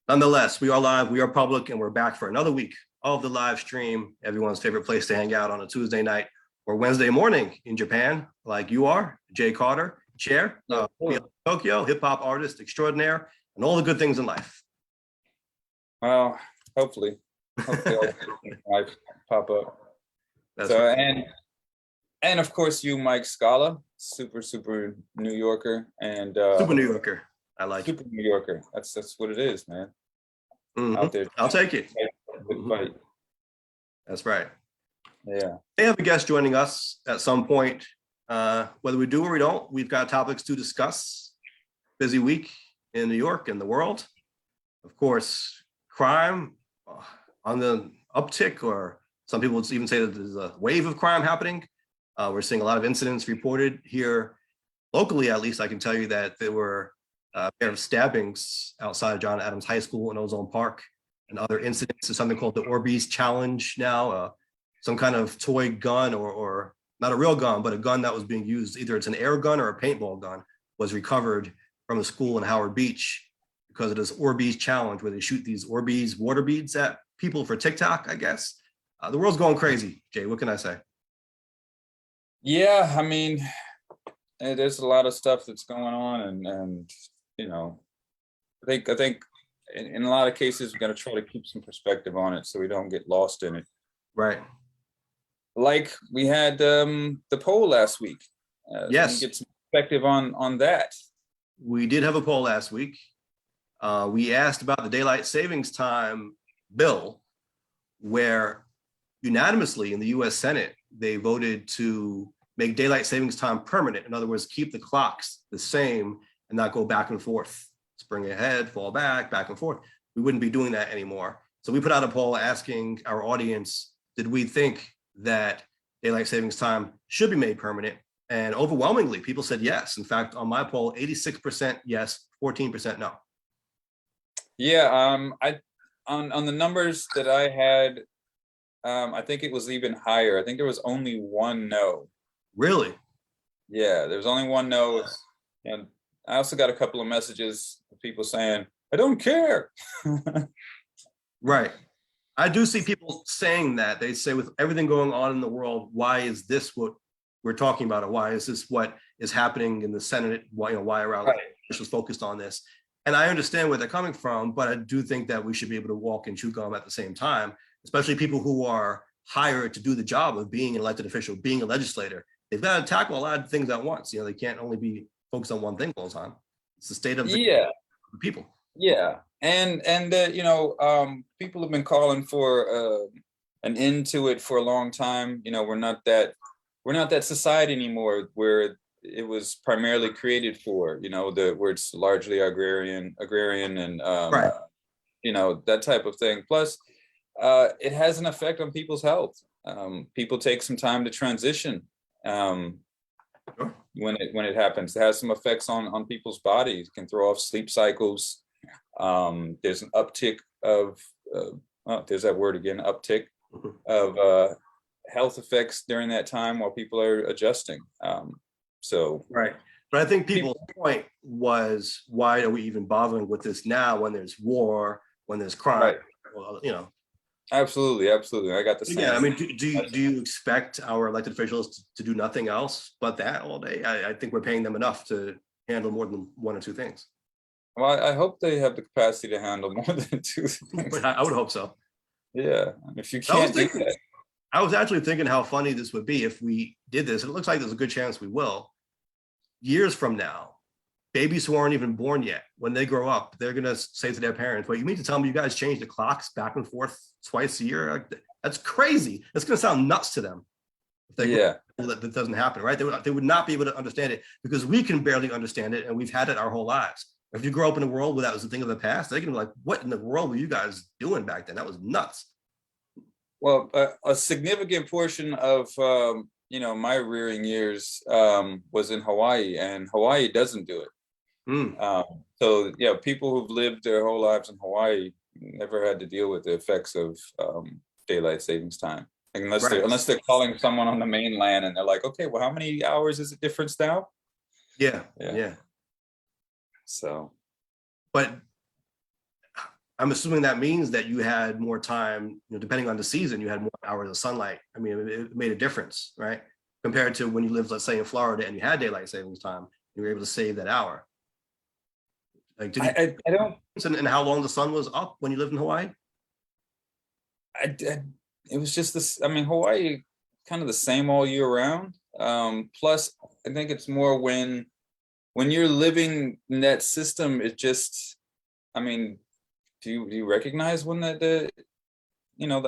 Nonetheless, we are live, we are public, and we're back for another week of the live stream, everyone's favorite place to hang out on a Tuesday night or Wednesday morning in Japan, like you are, Jay Carter, chair, Tokyo, hip hop artist extraordinaire, and all the good things in life. Well, hopefully I'll pop up. That's so right. and of course you, Mike Scala, super New Yorker and Super New Yorker. I like super New Yorker. That's what it is, man. Out there. I'll take it. Fight. That's right. Yeah. They have a guest joining us at some point. Whether we do or we don't, we've got topics to discuss. Busy week in New York and the world. Of course, crime on the uptick, or some people would even say that there's a wave of crime happening. We're seeing a lot of incidents reported here locally. At least I can tell you that there were a pair of stabbings outside of John Adams High School in Ozone Park, and other incidents. There's something called the Orbeez challenge now, some kind of toy gun or not a real gun, but a gun that was being used, either it's an air gun or a paintball gun, was recovered from a school in Howard Beach because of this Orbeez challenge where they shoot these Orbeez water beads at people for TikTok, I guess. The world's going crazy, Jay, what can I say? Yeah, I mean, there's a lot of stuff that's going on, and you know, I think in a lot of cases we got to try to keep some perspective on it so we don't get lost in it. Right. Like we had the poll last week. Yes. So get some perspective on that. We did have a poll last week. We asked about the daylight savings time bill, where unanimously in the US Senate, they voted to make daylight savings time permanent. In other words, keep the clocks the same and not go back and forth, spring ahead, fall back and forth. We wouldn't be doing that anymore. So we put out a poll asking our audience, did we think that daylight savings time should be made permanent? And overwhelmingly, people said yes. In fact, on my poll, 86% yes, 14% no. Yeah, on the numbers that I had, I think it was even higher. I think there was only one no. Really? Yeah, there was only one no. And I also got a couple of messages of people saying, I don't care. Right. I do see people saying that. They say, with everything going on in the world, why is this what we're talking about? Or why is this what is happening in the Senate? Why are our officials focused on this? And I understand where they're coming from, but I do think that we should be able to walk and chew gum at the same time, especially people who are hired to do the job of being an elected official, being a legislator. They've got to tackle a lot of things at once. They can't only be focused on one thing all the time. It's the state of the people. Yeah, and people have been calling for an end to it for a long time. We're not that society anymore where it was primarily created for. Where it's largely agrarian and that type of thing. Plus, it has an effect on people's health. People take some time to transition. When it happens, it has some effects on people's bodies. It can throw off sleep cycles. There's an uptick of there's that word again, uptick of health effects during that time while people are adjusting. Right. But I think people's point was, why are we even bothering with this now when there's war, when there's crime? Right. Well, Absolutely. I got the same. Yeah, I mean, do you expect our elected officials to do nothing else but that all day? I think we're paying them enough to handle more than one or two things. Well, I hope they have the capacity to handle more than two things. I would hope so. Yeah, if you can't do that. I was actually thinking how funny this would be if we did this. It looks like there's a good chance we will. Years from now, babies who aren't even born yet, when they grow up, they're going to say to their parents, "Wait, you mean to tell me you guys change the clocks back and forth twice a year? That's crazy." It's going to sound nuts to them. That doesn't happen, right? They would not be able to understand it because we can barely understand it, and we've had it our whole lives. If you grow up in a world where that was a thing of the past, they're going to be like, "What in the world were you guys doing back then? That was nuts." Well, a significant portion of my rearing years was in Hawaii, and Hawaii doesn't do it. So people who've lived their whole lives in Hawaii never had to deal with the effects of daylight savings time, unless they're calling someone on the mainland and they're like, okay, well, how many hours is it difference now? Yeah. So, but I'm assuming that means that you had more time, depending on the season, you had more hours of sunlight. I mean, it made a difference, right? Compared to when you lived, let's say, in Florida and you had daylight savings time, you were able to save that hour. Like, did you I don't. and how long the sun was up when you lived in Hawaii? It was just this. I mean, Hawaii kind of the same all year round. Plus, I think it's more when you're living in that system. It just, I mean, do you recognize when the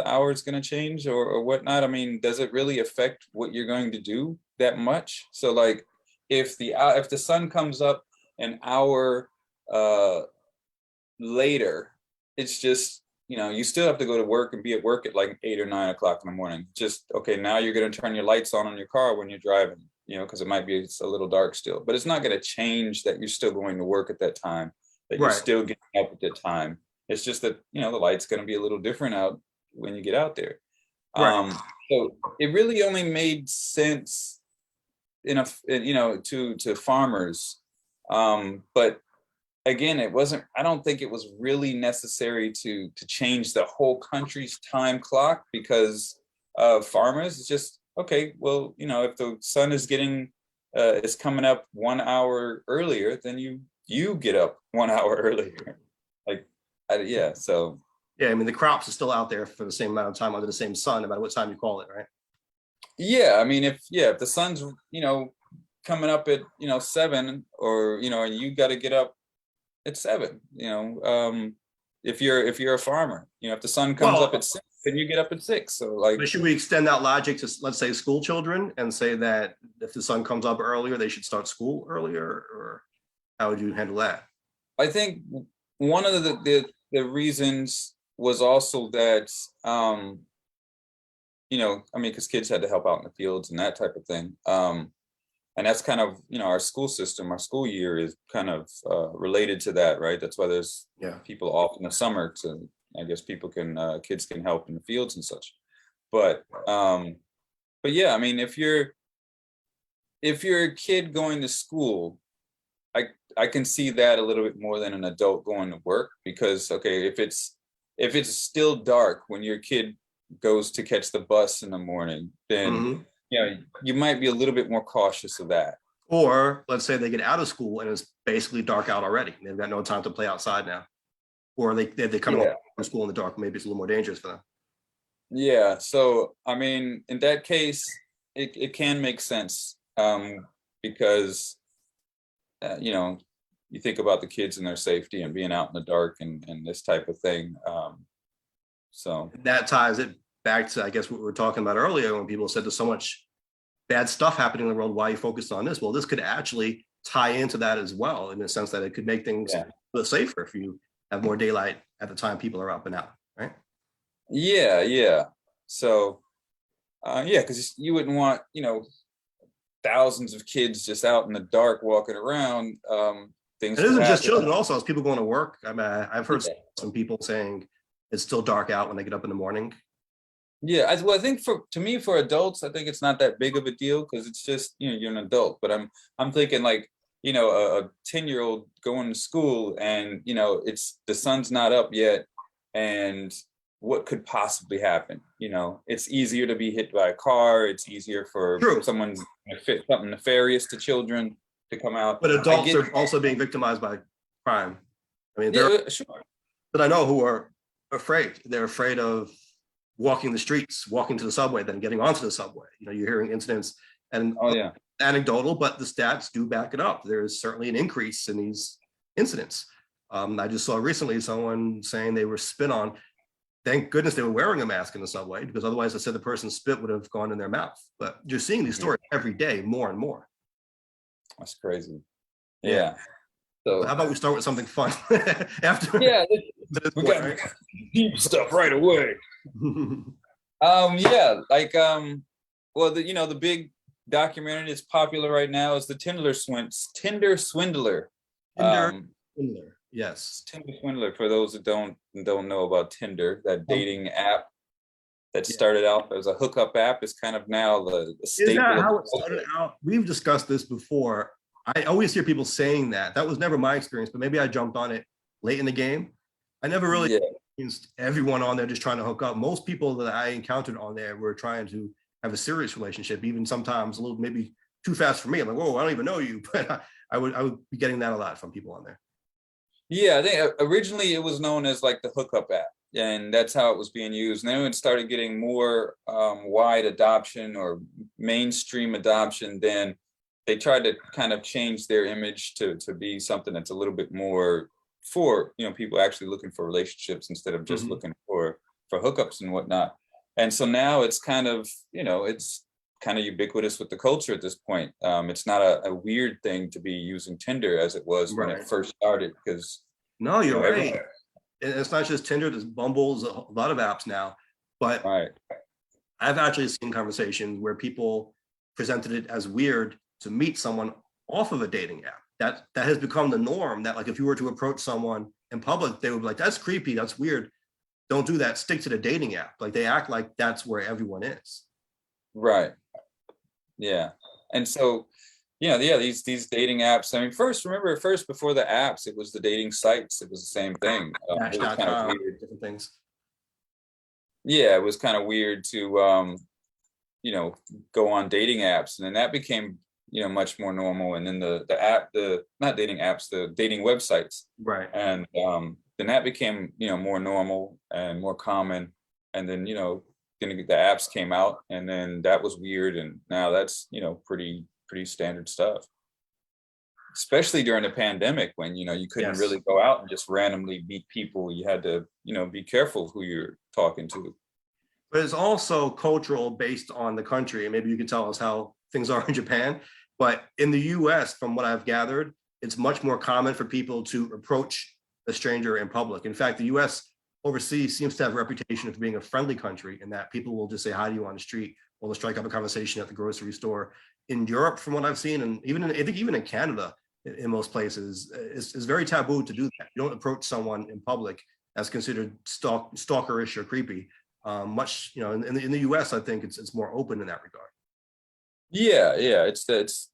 hour is going to change or whatnot? I mean, does it really affect what you're going to do that much? So like, if the sun comes up an hour later, it's just, you still have to go to work and be at work at like 8 or 9 o'clock in the morning. Just, okay, now you're going to turn your lights on your car when you're driving, because it might be it's a little dark still, but it's not going to change that you're still going to work at that time, that you're still getting up at that time. It's just that, the light's going to be a little different out when you get out there. So it really only made sense to farmers. But again, I don't think it was really necessary to change the whole country's time clock, because farmers, it's just, okay, well, if the sun is coming up 1 hour earlier, then you get up 1 hour earlier. So. Yeah, I mean, the crops are still out there for the same amount of time under the same sun, no matter what time you call it, right? Yeah, I mean, if the sun's, coming up at, 7, or, and you got to get up at 7, if you're a farmer, if the sun comes up at 6, then you get up at 6. So like, but should we extend that logic to, let's say, school children, and say that if the sun comes up earlier, they should start school earlier, or how would you handle that? I think one of the reasons was also that, I mean, because kids had to help out in the fields and that type of thing. And that's kind of, our school system, our school year is kind of related to that, right? That's why there's people off in the summer to, I guess kids can help in the fields and such. But yeah, I mean, if you're a kid going to school, I can see that a little bit more than an adult going to work, because, okay, if it's still dark when your kid goes to catch the bus in the morning, then you might be a little bit more cautious of that. Or let's say they get out of school and it's basically dark out already. They've got no time to play outside now. Or they come from school in the dark. Maybe it's a little more dangerous for them. Yeah. So, I mean, in that case, it can make sense, because, you think about the kids and their safety and being out in the dark and this type of thing. So that ties it back to, I guess, what we were talking about earlier, when people said there's so much bad stuff happening in the world, why you focused on this? Well, this could actually tie into that as well, in the sense that it could make things a little safer if you have more daylight at the time people are up and out, right? Yeah. So, because you wouldn't want, thousands of kids just out in the dark walking around. Things. It isn't just children, also as people going to work. I mean, I've heard some people saying it's still dark out when they get up in the morning. Yeah, I think for adults, I think it's not that big of a deal, because it's just, you're an adult. But I'm thinking like, a 10-year-old going to school and, it's the sun's not up yet, and what could possibly happen? It's easier to be hit by a car. It's easier for someone to fit something nefarious to children to come out. But adults are also being victimized by crime. I mean, but I know who are afraid. They're afraid of walking the streets, walking to the subway, then getting onto the subway. You're hearing incidents, and anecdotal, but the stats do back it up. There is certainly an increase in these incidents. I just saw recently someone saying they were spit on. Thank goodness they were wearing a mask in the subway, because otherwise I said the person's spit would have gone in their mouth. But you're seeing these stories every day, more and more. That's crazy. Yeah. So how about we start with something fun after? Yeah, we got deep stuff right away. Yeah, like well, the big documentary that's popular right now is the Tinder Swindler. Yes. Tinder Swindler, for those that don't know about Tinder, that dating app that started out as a hookup app is kind of now the staple. Is that how it started out? We've discussed this before. I always hear people saying that. That was never my experience, but maybe I jumped on it late in the game. I never really Yeah. experienced everyone on there just trying to hook up. Most people that I encountered on there were trying to have a serious relationship, even sometimes a little maybe too fast for me. I'm like, whoa, I don't even know you, but I would be getting that a lot from people on there. Yeah, I think originally it was known as like the hookup app, and that's how it was being used. And then when it started getting more wide adoption or mainstream adoption, then they tried to kind of change their image to be something that's a little bit more for, you know, people actually looking for relationships instead of just Mhm. looking for hookups and whatnot. And so now it's kind of, you know, it's kind of ubiquitous with the culture at this point. It's not a weird thing to be using Tinder as it was when it Right. first started, because No, you you're know right. everyone. And it's not just Tinder, there's Bumble, there's a lot of apps now. But Right. I've actually seen conversations where people presented it as weird to meet someone off of a dating app. That has become the norm. That like if you were to approach someone in public, they would be like, "That's creepy. That's weird. Don't do that. Stick to the dating app." Like they act like that's where everyone is. Right. Yeah. And so, yeah, these dating apps. I mean, first, remember at first before the apps, it was the dating sites. It was the same thing. It was kind of Match.com, weird. different things. Yeah, it was kind of weird to go on dating apps, and then that became, much more normal. And then the not dating apps, the dating websites, Right. and then that became, more normal and more common. And then, then the apps came out, and then that was weird, and now that's, pretty standard stuff. Especially during the pandemic, when you couldn't Yes. really go out and just randomly meet people. You had to, be careful who you're talking to. But it's also cultural based on the country. And maybe you can tell us how things are in Japan. But in the US, from what I've gathered, it's much more common for people to approach a stranger in public. In fact, the US overseas seems to have a reputation of being a friendly country, in that people will just say hi to you on the street or they'll strike up a conversation at the grocery store. In Europe, from what I've seen, and I think even in Canada, in most places, it's very taboo to do that. You don't approach someone in public as considered stalkerish or creepy. Much, in the US, I think it's more open in that regard. Yeah, it's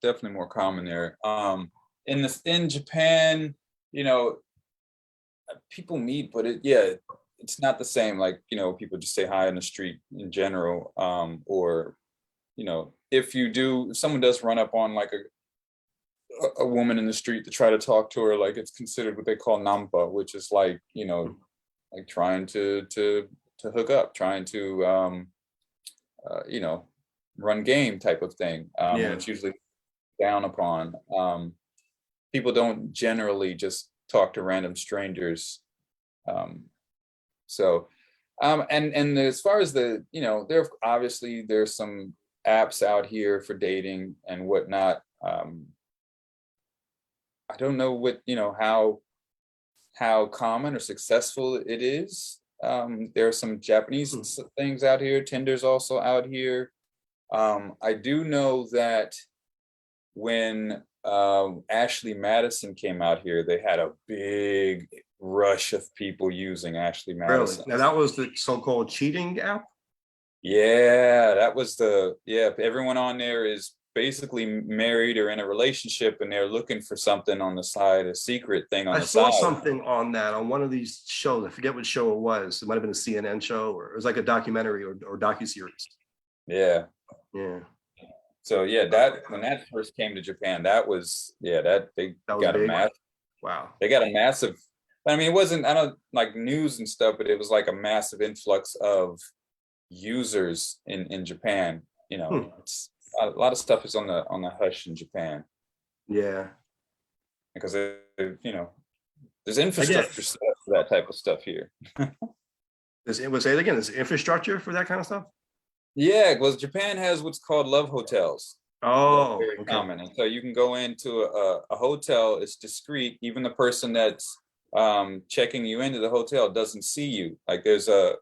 definitely more common there. In Japan, you know, people meet, but it's not the same. Like, people just say hi in the street in general. Or, if someone does run up on like a woman in the street to try to talk to her, like it's considered what they call nampa, which is like, like trying to hook up, trying to run game type of thing. And Yeah. it's usually down upon. People don't generally just talk to random strangers. Um, so and as far as there's some apps out here for dating and whatnot. I don't know how common or successful it is. There are some Japanese things out here. Tinder's also out here. I do know that when Ashley Madison came out here, they had a big rush of people using Ashley Really? Madison. Now that was the so-called cheating app? Yeah, everyone on there is basically married or in a relationship, and they're looking for something on the side, a secret thing on I the saw side. something on that on one of these shows. I forget what show it was. It might have been a CNN show, or it was like a documentary or docuseries. Yeah. Yeah, So yeah, that when that first came to Japan, that they that was got a big. mass Wow. they got a massive. I mean, it wasn't, I don't like news and stuff, but it was like a massive influx of users in Japan. Hmm. It's a lot of stuff is on the hush in Japan Yeah. because there's I infrastructure guess. stuff for that type of stuff here. Say it again. There's infrastructure for that kind of stuff. Yeah, because Japan has what's called love hotels. That's Oh, very okay. common. And so you can go into a hotel, it's discreet. Even the person that's checking you into the hotel doesn't see you. Like there's a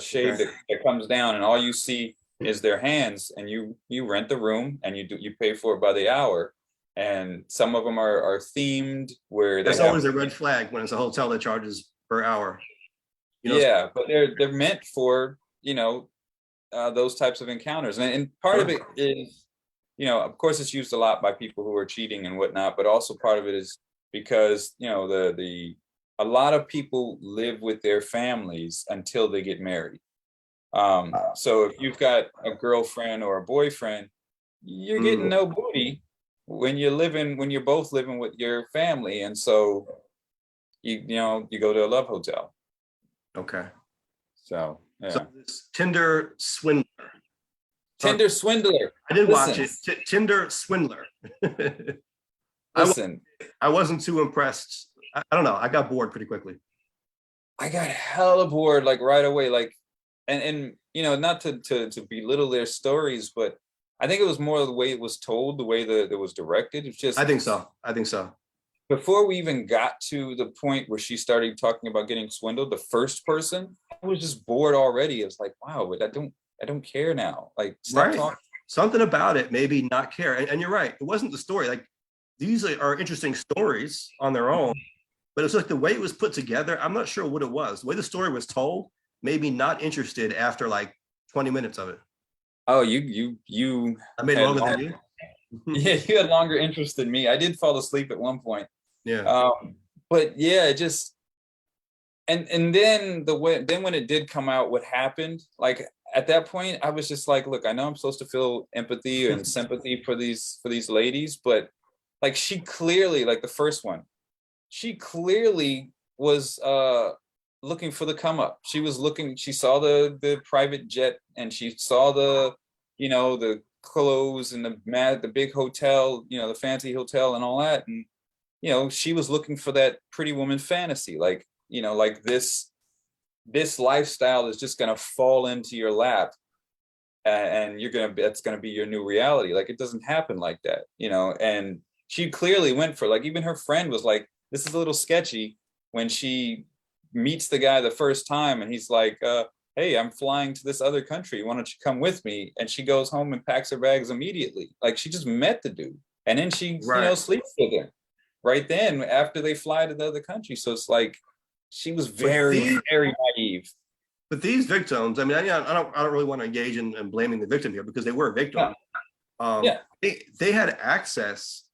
shade Okay. that comes down, and all you see is their hands, and you rent the room, and you pay for it by the hour. And some of them are themed where they That's have, always a red flag when it's a hotel that charges per hour. You know. yeah, but they're meant for, those types of encounters. And part of it is, of course, it's used a lot by people who are cheating and whatnot, but also part of it is because, the a lot of people live with their families until they get married. So if you've got a girlfriend or a boyfriend, you're getting no booty when you're both living with your family, and so you go to a love hotel. Okay. So yeah. So this Tinder swindler. Tinder swindler. I did watch Listen. it. Tinder swindler. Listen, I wasn't too impressed. I don't know. I got bored pretty quickly. I got hella bored like right away. Like, and not to belittle their stories, but I think it was more the way it was told, the way that it was directed. It's just I think so. I think so. Before we even got to the point where she started talking about getting swindled, the first person, I was just bored already. It's like, wow, but I don't care now. Like, stop talking. Something about it, maybe not care. And you're right. It wasn't the story. Like, these are interesting stories on their own, but it's like the way it was put together. I'm not sure what it was. The way the story was told, maybe not interested after like 20 minutes of it. Oh, you I made longer than you. Yeah, you had longer interest than me. I did fall asleep at one point. Yeah. But yeah, it just and then when it did come out, what happened, like at that point, I was just like, look, I know I'm supposed to feel empathy and sympathy for these ladies, but like she clearly, like the first one, she clearly was looking for the come up. She saw the private jet, and she saw the clothes and the big hotel, the fancy hotel and all that, and she was looking for that pretty woman fantasy, like like this lifestyle is just gonna fall into your lap, and that's gonna be your new reality. Like, it doesn't happen like that, and she clearly went for, like, even her friend was like, this is a little sketchy, when she meets the guy the first time and he's like, hey, I'm flying to this other country, why don't you come with me? And she goes home and packs her bags immediately. Like, she just met the dude, and then she sleeps with him right then after they fly to the other country. So it's like, she was very naive. But these victims, I mean, I don't really want to engage in blaming the victim here, because they were a victim. Yeah. They had access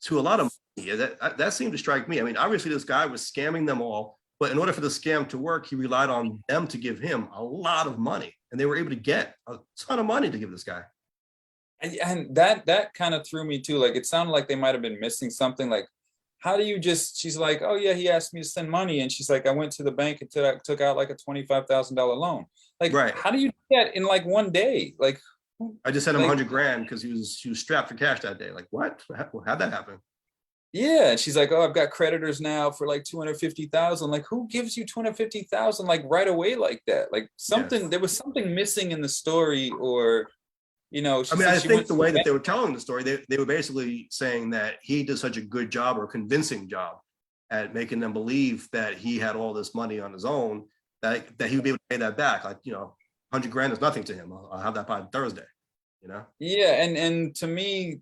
to a lot of money. That seemed to strike me. I mean, obviously this guy was scamming them all, but in order for the scam to work, he relied on them to give him a lot of money, and they were able to get a ton of money to give this guy. And that kind of threw me too. Like, it sounded like they might have been missing something. Like, how do you she's like, oh yeah, he asked me to send money, and she's like, I went to the bank and took out like a $25,000 loan. Like, how do you do that in like one day? Like, I just sent him 100 grand because he was strapped for cash that day. Like, what? How'd that happen? Yeah, and she's like, oh, I've got creditors now for like 250,000. Like, who gives you 250,000 like right away like that? Like, there was something missing in the story, or I mean, I think the way that they were telling the story, they were basically saying that he did such a good job, or convincing job, at making them believe that he had all this money on his own, that he would be able to pay that back. Like, 100 grand is nothing to him. I'll have that by Thursday, Yeah, and to me,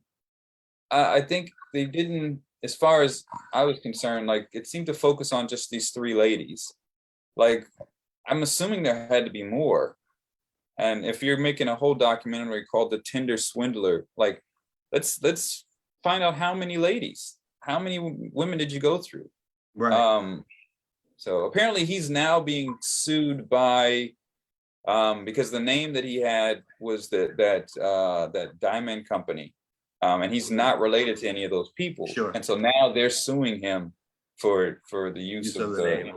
I think they didn't, as far as I was concerned, like, it seemed to focus on just these three ladies. Like, I'm assuming there had to be more. And if you're making a whole documentary called The Tinder Swindler, like, let's find out how many women did you go through? Right. So apparently he's now being sued by, because the name that he had was that diamond company, and he's not related to any of those people. Sure. And so now they're suing him for the use of the name,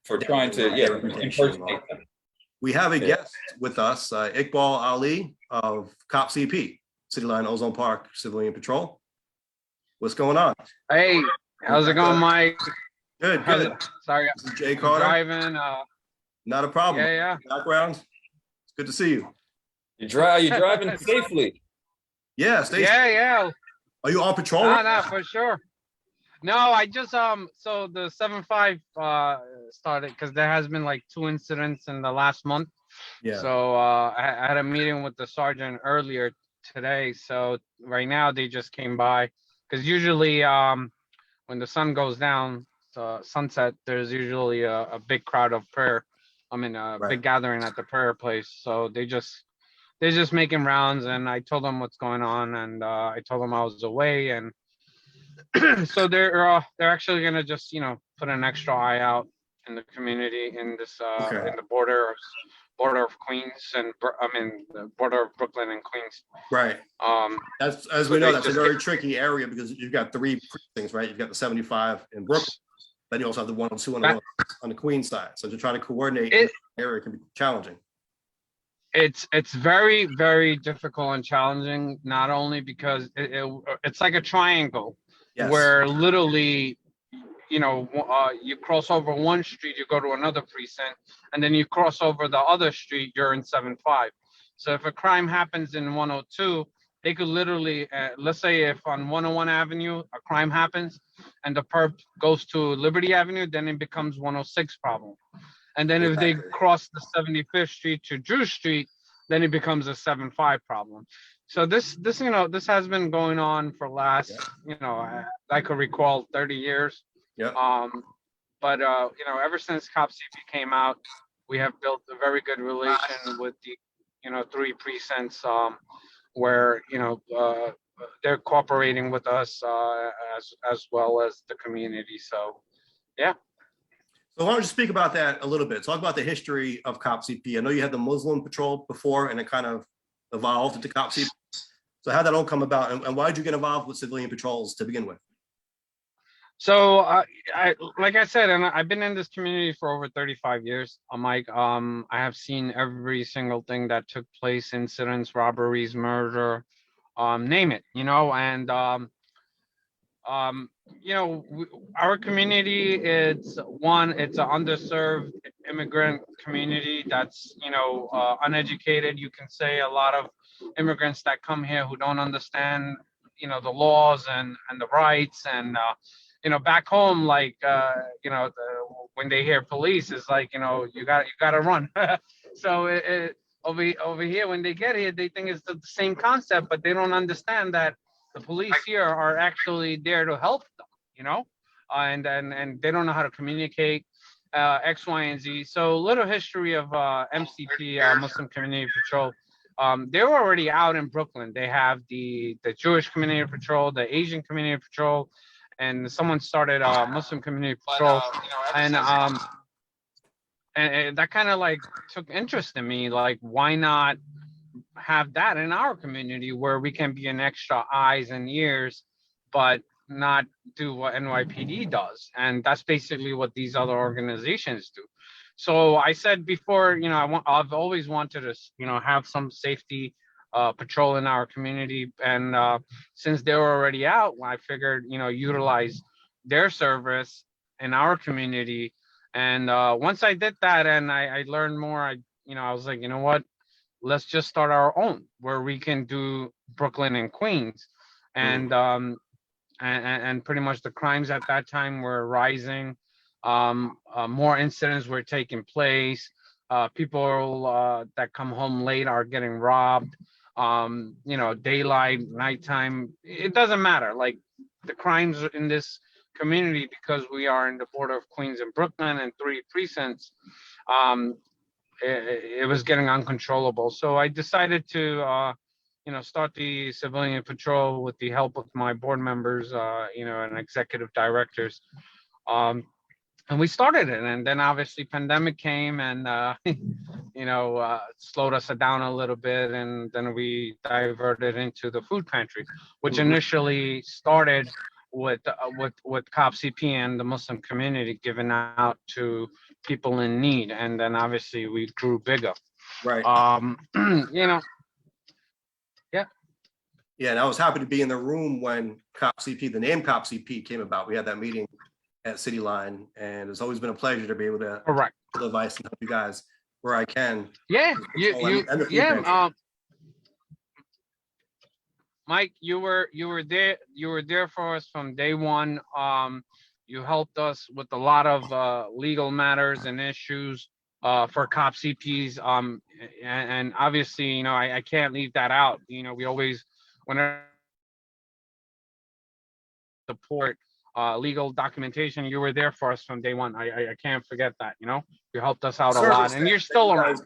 for trying to impersonate them. We have a guest with us, Iqbal Ali of Cop CP, Cityline, Ozone Park, Civilian Patrol. What's going on? Hey, how's it going, Mike? Good. Sorry, this is Jay Carter. Driving. Not a problem. Yeah. Background. It's good to see you. You're driving safely. Yeah, Yeah. Are you on patrol? No, for sure. No, I just so the 7-5 started because there has been like 2 incidents in the last month. Yeah. So I had a meeting with the sergeant earlier today. So right now they just came by, because usually when the sun goes down, sunset, there's usually a big crowd of prayer. Big gathering at the prayer place. So they're just making rounds, and I told them what's going on, and I told them I was away, and So they're actually gonna just, you know, put an extra eye out in the community in this Okay. in the border of Queens and I mean the border of Brooklyn and Queens. Right. That's, as So we know, they that's a just very tricky area because you've got 3 precincts, right? You've got the 75 in Brooklyn, then you also have the 102 on the Queens side. So to try to coordinate in that area can be challenging. It's very, very difficult and challenging, not only because it's like a triangle Yes. where literally, you know, you cross over one street, you go to another precinct, and then you cross over the other street, you're in 7-5. So if a crime happens in 102, they could literally, let's say if on 101 Avenue, a crime happens and the perp goes to Liberty Avenue, then it becomes 106 problem. And then if they Exactly. cross the 75th Street to Drew Street, then it becomes a 7-5 problem. So this, you know, this has been going on for last, you know, I could recall 30 years. Yeah. But you know, ever since Cop CP came out, we have built a very good relation with the, you know, 3 precincts, where, you know, they're cooperating with us as well as the community. So, yeah. So why don't you speak about that a little bit? Talk about the history of Cop CP. I know you had the Muslim patrol before and it kind of evolved into Cop CP. So how'd that all come about and why did you get involved with civilian patrols to begin with? So like I said, and I've been in this community for over 35 years, Mike. I have seen every single thing that took place, incidents, robberies, murder, name it, you know, and you know, our community, it's an underserved immigrant community that's, you know, uneducated. You can say a lot of immigrants that come here who don't understand, you know, the laws and the rights and, you know, back home, like, you know, when they hear police, it's like, you know, you got to run. So over here, when they get here, they think it's the same concept, but they don't understand that the police here are actually there to help them, you know, and they don't know how to communicate, X, Y, and Z. So little history of MCP, Muslim Community Patrol. They were already out in Brooklyn. They have the Jewish Community Patrol, the Asian Community Patrol, and someone started Muslim Community Patrol, and that kind of like took interest in me. Like, why not have that in our community where we can be an extra eyes and ears, but not do what NYPD does? And that's basically what these other organizations do. So I said before, you know, I've always wanted to, you know, have some safety patrol in our community. And since they were already out, I figured, you know, utilize their service in our community. And once I did that and I learned more, I was like, you know what, let's just start our own where we can do Brooklyn and Queens. And pretty much the crimes at that time were rising. More incidents were taking place. People that come home late are getting robbed. You know, daylight, nighttime, it doesn't matter. Like, the crimes in this community, because we are in the border of Queens and Brooklyn and 3 precincts, it was getting uncontrollable. So I decided to, you know, start the civilian patrol with the help of my board members, you know, and executive directors. And we started it, and then obviously pandemic came and, you know, slowed us down a little bit. And then we diverted into the food pantry, which initially started with Cop CP and the Muslim community, giving out to people in need. And then obviously we grew bigger. Right. You know, yeah. Yeah, and I was happy to be in the room when Cop CP, the name Cop CP came about. We had that meeting at Cityline, and it's always been a pleasure to be able to Correct. give advice and help you guys where I can. Yeah, And the food pantry. Mike, you were there for us from day one. You helped us with a lot of legal matters and issues for Cop CPs. And obviously, you know, I can't leave that out. You know, we always, whenever support legal documentation, you were there for us from day one. I can't forget that. You know, you helped us out a lot, and you're still around.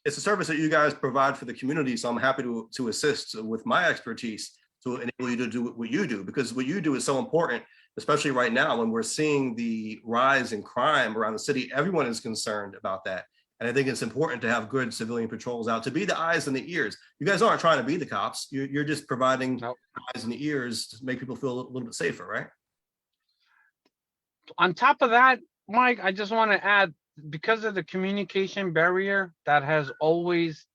It's a service that you guys provide for the community, so I'm happy to assist with my expertise. to enable you to do what you do, because what you do is so important, especially right now when we're seeing the rise in crime around the city. Everyone is concerned about that. And I think it's important to have good civilian patrols out, to be the eyes and the ears. You guys aren't trying to be the cops. You're just providing eyes and the ears to make people feel a little bit safer, right? On top of that, Mike, I just want to add, because of the communication barrier that has always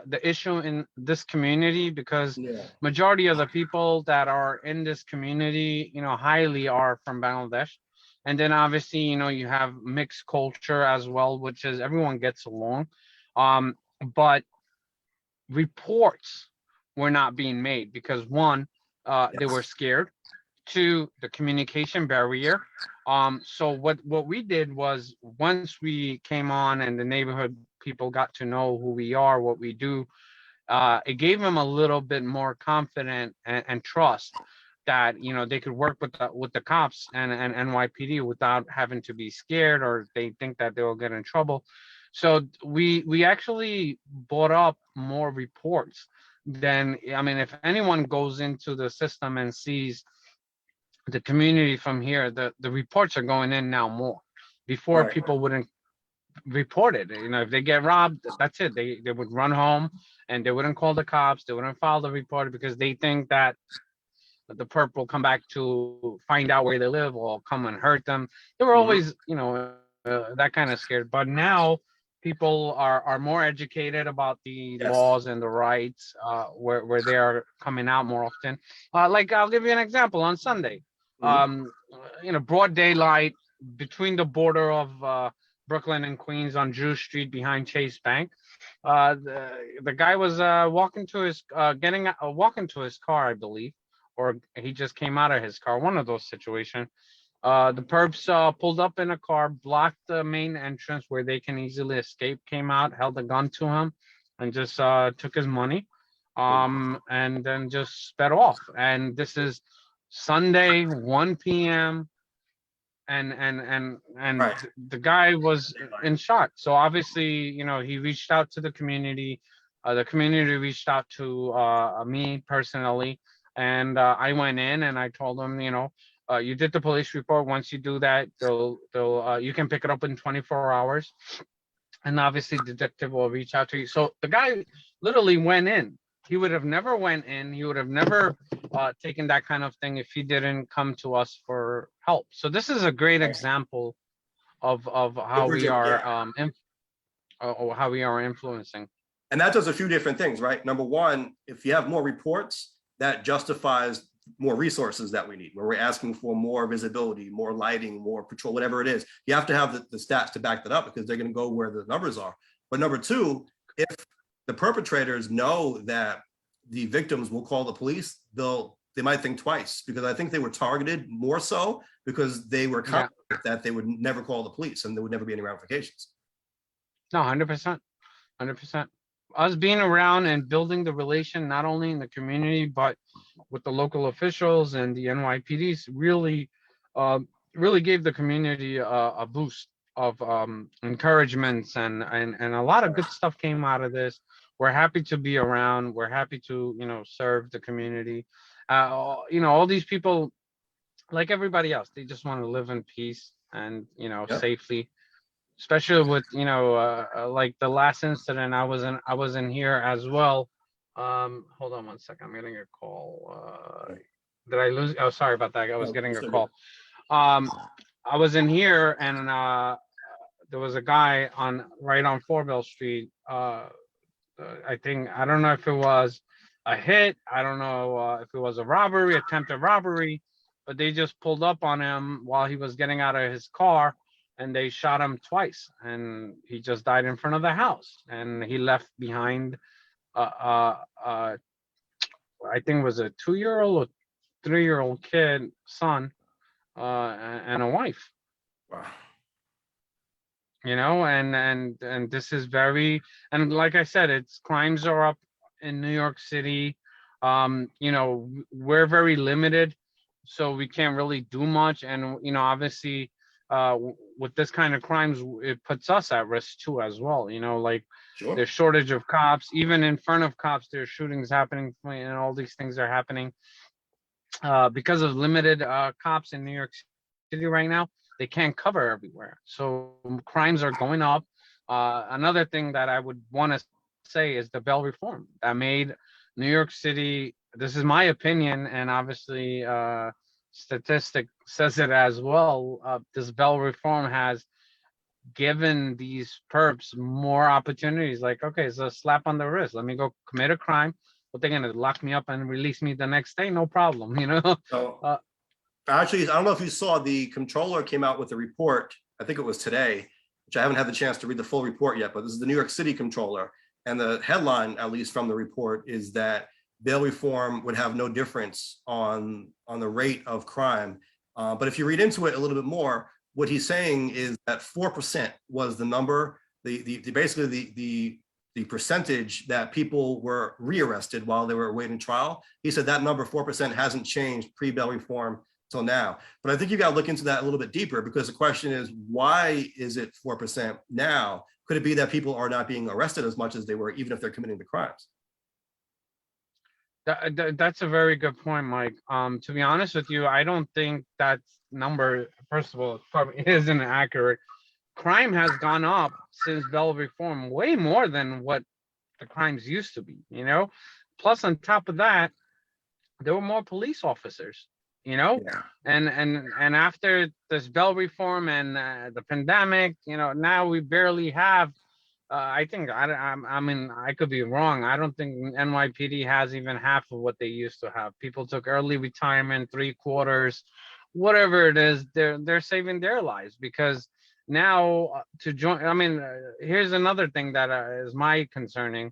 the issue in this community, because majority of the people that are in this community, highly are from Bangladesh. And then obviously, you have mixed culture as well, which is everyone gets along. But reports were not being made because one, they were scared. Two, the communication barrier. So what we did was, once we came on and the neighborhood people got to know who we are, what we do, it gave them a little bit more confidence and trust that they could work with the cops and NYPD without having to be scared, or they think that they will get in trouble. So we actually brought up more reports than, if anyone goes into the system and sees the community from here, the reports are going in now more. Before, people wouldn't report it. If they get robbed, that's it. They would run home and they wouldn't call the cops. They wouldn't file the report because they think that the perp will come back to find out where they live or come and hurt them. They were always, that kind of scared. But now people are more educated about the laws and the rights, where they are coming out more often. Like, I'll give you an example. On Sunday, broad daylight, between the border of Brooklyn and Queens on Drew Street behind Chase Bank, the guy was walking to his car, I believe, or he just came out of his car, one of those situations. The perps pulled up in a car, blocked the main entrance where they can easily escape, came out, held a gun to him, and just took his money, and then just sped off. And this is Sunday, 1 p.m. And the guy was in shock. So obviously, he reached out to the community. The community reached out to me personally. And I went in and I told them, you did the police report. Once you do that, you can pick it up in 24 hours. And obviously, detective will reach out to you. So the guy literally went in. He would have never went in. He would have never taken that kind of thing if he didn't come to us for help. So this is a great example of how we are how we are influencing. And that does a few different things, right? Number one, if you have more reports, that justifies more resources that we need, where we're asking for more visibility, more lighting, more patrol, whatever it is. You have to have the stats to back that up, because they're going to go where the numbers are. But number two, if the perpetrators know that the victims will call the police, they might think twice, because I think they were targeted more so because they were confident that they would never call the police and there would never be any ramifications. No, 100%, 100%. Us being around and building the relation, not only in the community, but with the local officials and the NYPDs, really gave the community a boost of encouragements, and a lot of good stuff came out of this. We're happy to be around. We're happy to, serve the community. All these people, like everybody else, they just want to live in peace and, safely. Especially with, like the last incident, I was in here as well. Hold on one second. I'm getting a call. Did I lose? Oh, sorry about that. I was getting a call. I was in here and there was a guy right on Fourville Street. I don't know if it was a hit. I don't know if it was a robbery, attempted robbery, but they just pulled up on him while he was getting out of his car. And they shot him twice, and he just died in front of the house. And he left behind, I think it was a 2-year-old or 3-year-old son, and a wife. Wow. And this is and like I said, crimes are up in New York City. We're very limited, so we can't really do much. And obviously, with this kind of crimes, it puts us at risk too as well. You know, like Sure. there's shortage of cops, even in front of cops, there's shootings happening, and all these things are happening because of limited cops in New York City right now. They can't cover everywhere, so crimes are going up. Another thing that I would want to say is the bail reform that made New York City. This is my opinion, and obviously, statistic says it as well. This bail reform has given these perps more opportunities. Like, okay, it's a slap on the wrist. Let me go commit a crime. But they're gonna lock me up and release me the next day, no problem. You know. So actually, I don't know if you saw, the comptroller came out with a report. I think it was today, which I haven't had the chance to read the full report yet. But this is the New York City comptroller, and the headline, at least from the report, is that bail reform would have no difference on the rate of crime. But if you read into it a little bit more, what he's saying is that 4% was the number, basically the percentage that people were rearrested while they were awaiting trial. He said that number, 4%, hasn't changed pre-bail reform till now. But I think you got to look into that a little bit deeper, because the question is, why is it 4% now? Could it be that people are not being arrested as much as they were, even if they're committing the crimes? That's a very good point, Mike. To be honest with you, I don't think that number, first of all, probably isn't accurate. Crime has gone up since bail reform way more than what the crimes used to be, you know? Plus, on top of that, there were more police officers, you know? Yeah. And after this bail reform and the pandemic, you know, now we barely have, I think, I mean, I could be wrong. I don't think NYPD has even half of what they used to have. People took early retirement, 3/4, whatever it is, they're saving their lives, because now to join, I mean, here's another thing that is my concerning.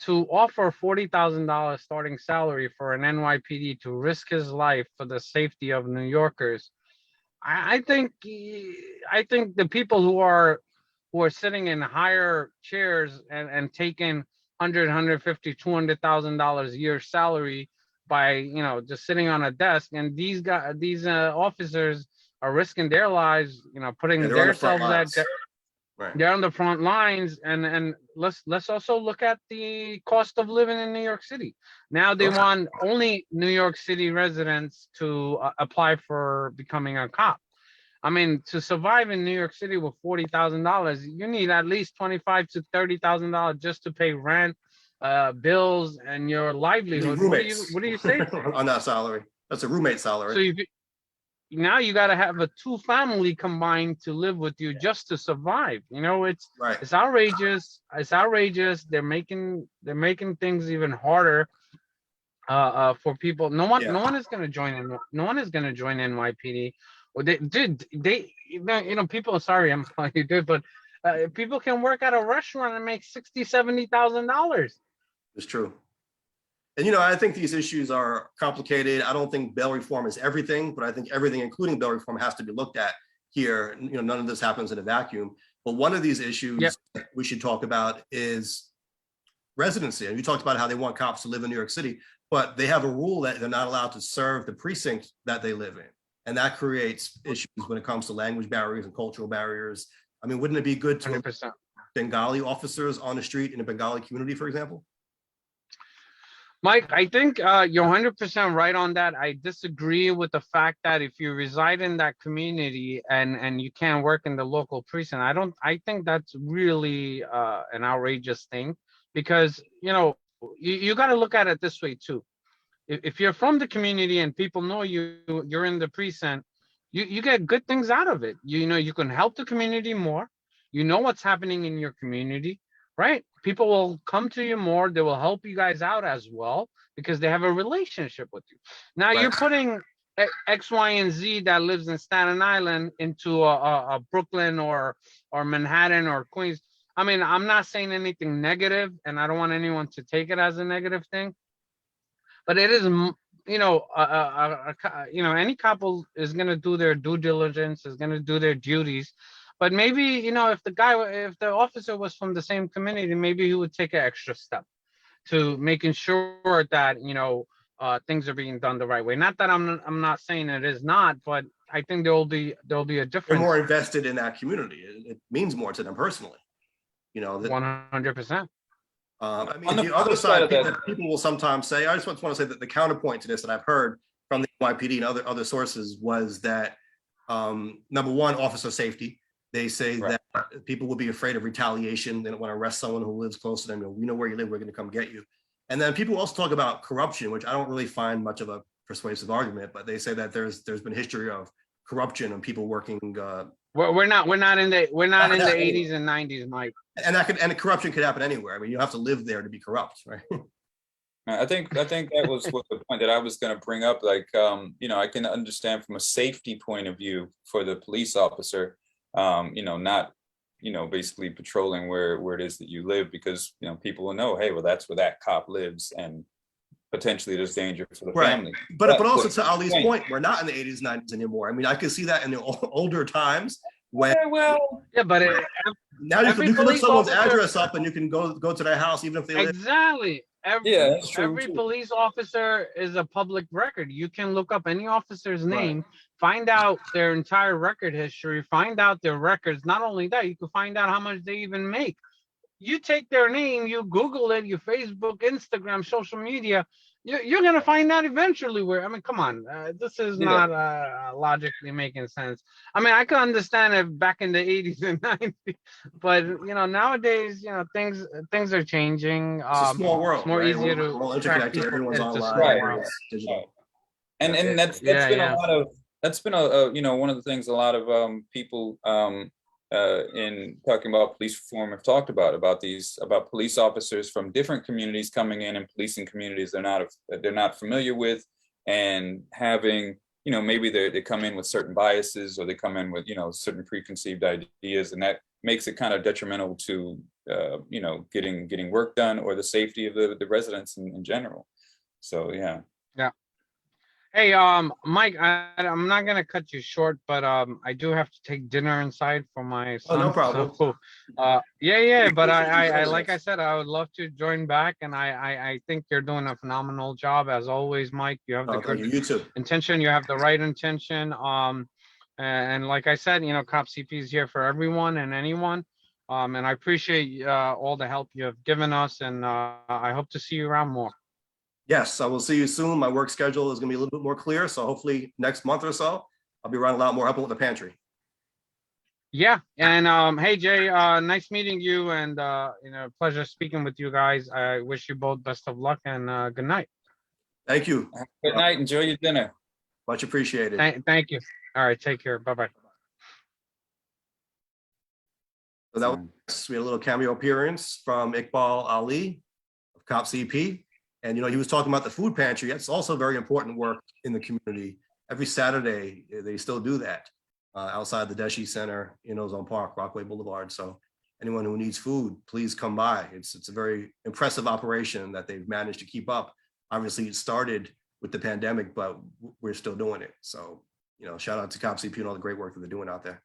To offer $40,000 starting salary for an NYPD to risk his life for the safety of New Yorkers, I think the people who are sitting in higher chairs and taking 150, $200,000 a year salary by, you know, just sitting on a desk, and these officers are risking their lives, you know, putting Yeah, they're on the front themselves at, lines. Right. they're on the front lines. And let's also look at the cost of living in New York City. Now they Okay. want only New York City residents to apply for becoming a cop. I mean, to survive in New York City with $40,000, you need at least $25,000 to $30,000 just to pay rent, bills, and your livelihood. Roommates. What do you say? On that salary? That's a roommate salary. So now you got to have a 2 family combined to live with you just to survive. You know, it's Right. it's outrageous. It's outrageous. They're making things even harder for people. No one is going to join in. No one is going to join NYPD. Well, you know, people. Sorry, I'm calling you dude, but people can work at a restaurant and make $60,000-$70,000. It's true. And, you know, I think these issues are complicated. I don't think bail reform is everything, but I think everything, including bail reform, has to be looked at here. You know, none of this happens in a vacuum. But one of these issues that we should talk about is residency. And you talked about how they want cops to live in New York City, but they have a rule that they're not allowed to serve the precinct that they live in. And that creates issues when it comes to language barriers and cultural barriers. I mean, wouldn't it be good to 100%. Bengali officers on the street in a Bengali community, for example? Mike, I think you're 100% right on that. I disagree with the fact that if you reside in that community and you can't work in the local precinct, I think that's really an outrageous thing, because, you know, you got to look at it this way too. If you're from the community and people know you're in the precinct, you get good things out of it. You know, you can help the community more. You know what's happening in your community, right? People will come to you more. They will help you guys out as well, because they have a relationship with you. Now you're putting X, Y, and Z that lives in Staten Island into a Brooklyn or Manhattan or Queens. I mean, I'm not saying anything negative, and I don't want anyone to take it as a negative thing. But it is, you know, any couple is going to do their due diligence, is going to do their duties. But maybe, you know, if the officer was from the same community, maybe he would take an extra step to making sure that, you know, things are being done the right way. Not that I'm not saying it is not, but I think there'll be a They're difference. more invested in that community. It means more to them personally. You know, that 100%. I mean, On the the other flip side side, of that- people will sometimes say, I just want to say that the counterpoint to this that I've heard from the NYPD and other sources was that number one, officer safety. They say Right. that people will be afraid of retaliation. They don't want to arrest someone who lives close to them. We know where you live. We're going to come get you. And then people also talk about corruption, which I don't really find much of a persuasive argument, but they say that there's been history of corruption and people working. We're not in the Not that 80s and 90s, Mike. and corruption could happen anywhere. I mean, you have to live there to be corrupt, right? I think that was what the point that I was going to bring up. Like, you know, I can understand from a safety point of view for the police officer, you know, not, you know, basically patrolling where it is that you live, because, you know, people will know, hey, well, that's where that cop lives, and potentially there's danger for the Right. family. But also to Ali's point, we're not in the 80s, 90s anymore. I mean, I could see that in the older times when Yeah, well, Yeah, but now you every can look police someone's officer- address up and you can go to their house even if they live. exactly. Yeah, that's true, Every too. police officer is a public record. You can look up any officer's Right. name, find out their entire record history, find out their records. Not only that, you can find out how much they even make. You take their name, you Google it, you Facebook, Instagram, social media, you're gonna find out eventually where. I mean, come on, this is Yeah. not logically making sense. I mean, I can understand it back in the 80s and 90s, but you know, nowadays, you know, things are changing. It's a small world. It's more right? easier We're to all track interconnected. people. Everyone's It's a online. small Right. world. Everyone's digital. and that's Yeah, been yeah. a lot of, that's been a you know, one of the things a lot of people in talking about police reform have talked about police officers from different communities coming in and policing communities they're not familiar with, and having, you know, maybe they come in with certain biases, or they come in with, you know, certain preconceived ideas, and that makes it kind of detrimental to you know, getting work done, or the safety of the residents in general. So yeah. Hey, Mike, I'm not gonna cut you short, but I do have to take dinner inside for my Oh, no son. problem. So, yeah, but I Join like I us. said, I would love to join back, and I think you're doing a phenomenal job as always, Mike. You have the Oh, thank good you. You too. intention, you have the right intention. And like I said, you know, Cop CP is here for everyone and anyone. And I appreciate all the help you have given us, and I hope to see you around more. Yes, I will see you soon. My work schedule is going to be a little bit more clear. So hopefully next month or so, I'll be around a lot more helping with the pantry. Yeah, and hey Jay, nice meeting you, and you know, pleasure speaking with you guys. I wish you both best of luck, and good night. Thank you. Good night. Enjoy your dinner. Much appreciated. Thank you. All right, take care. Bye bye. So that was, we had a little cameo appearance from Iqbal Ali of Cop CP. And, you know, he was talking about the food pantry. It's also very important work in the community. Every Saturday, they still do that outside the Deshi Center in Ozone Park, Rockaway Boulevard. So anyone who needs food, please come by. It's a very impressive operation that they've managed to keep up. Obviously, it started with the pandemic, but we're still doing it. So, you know, shout out to Cop CP and all the great work that they're doing out there.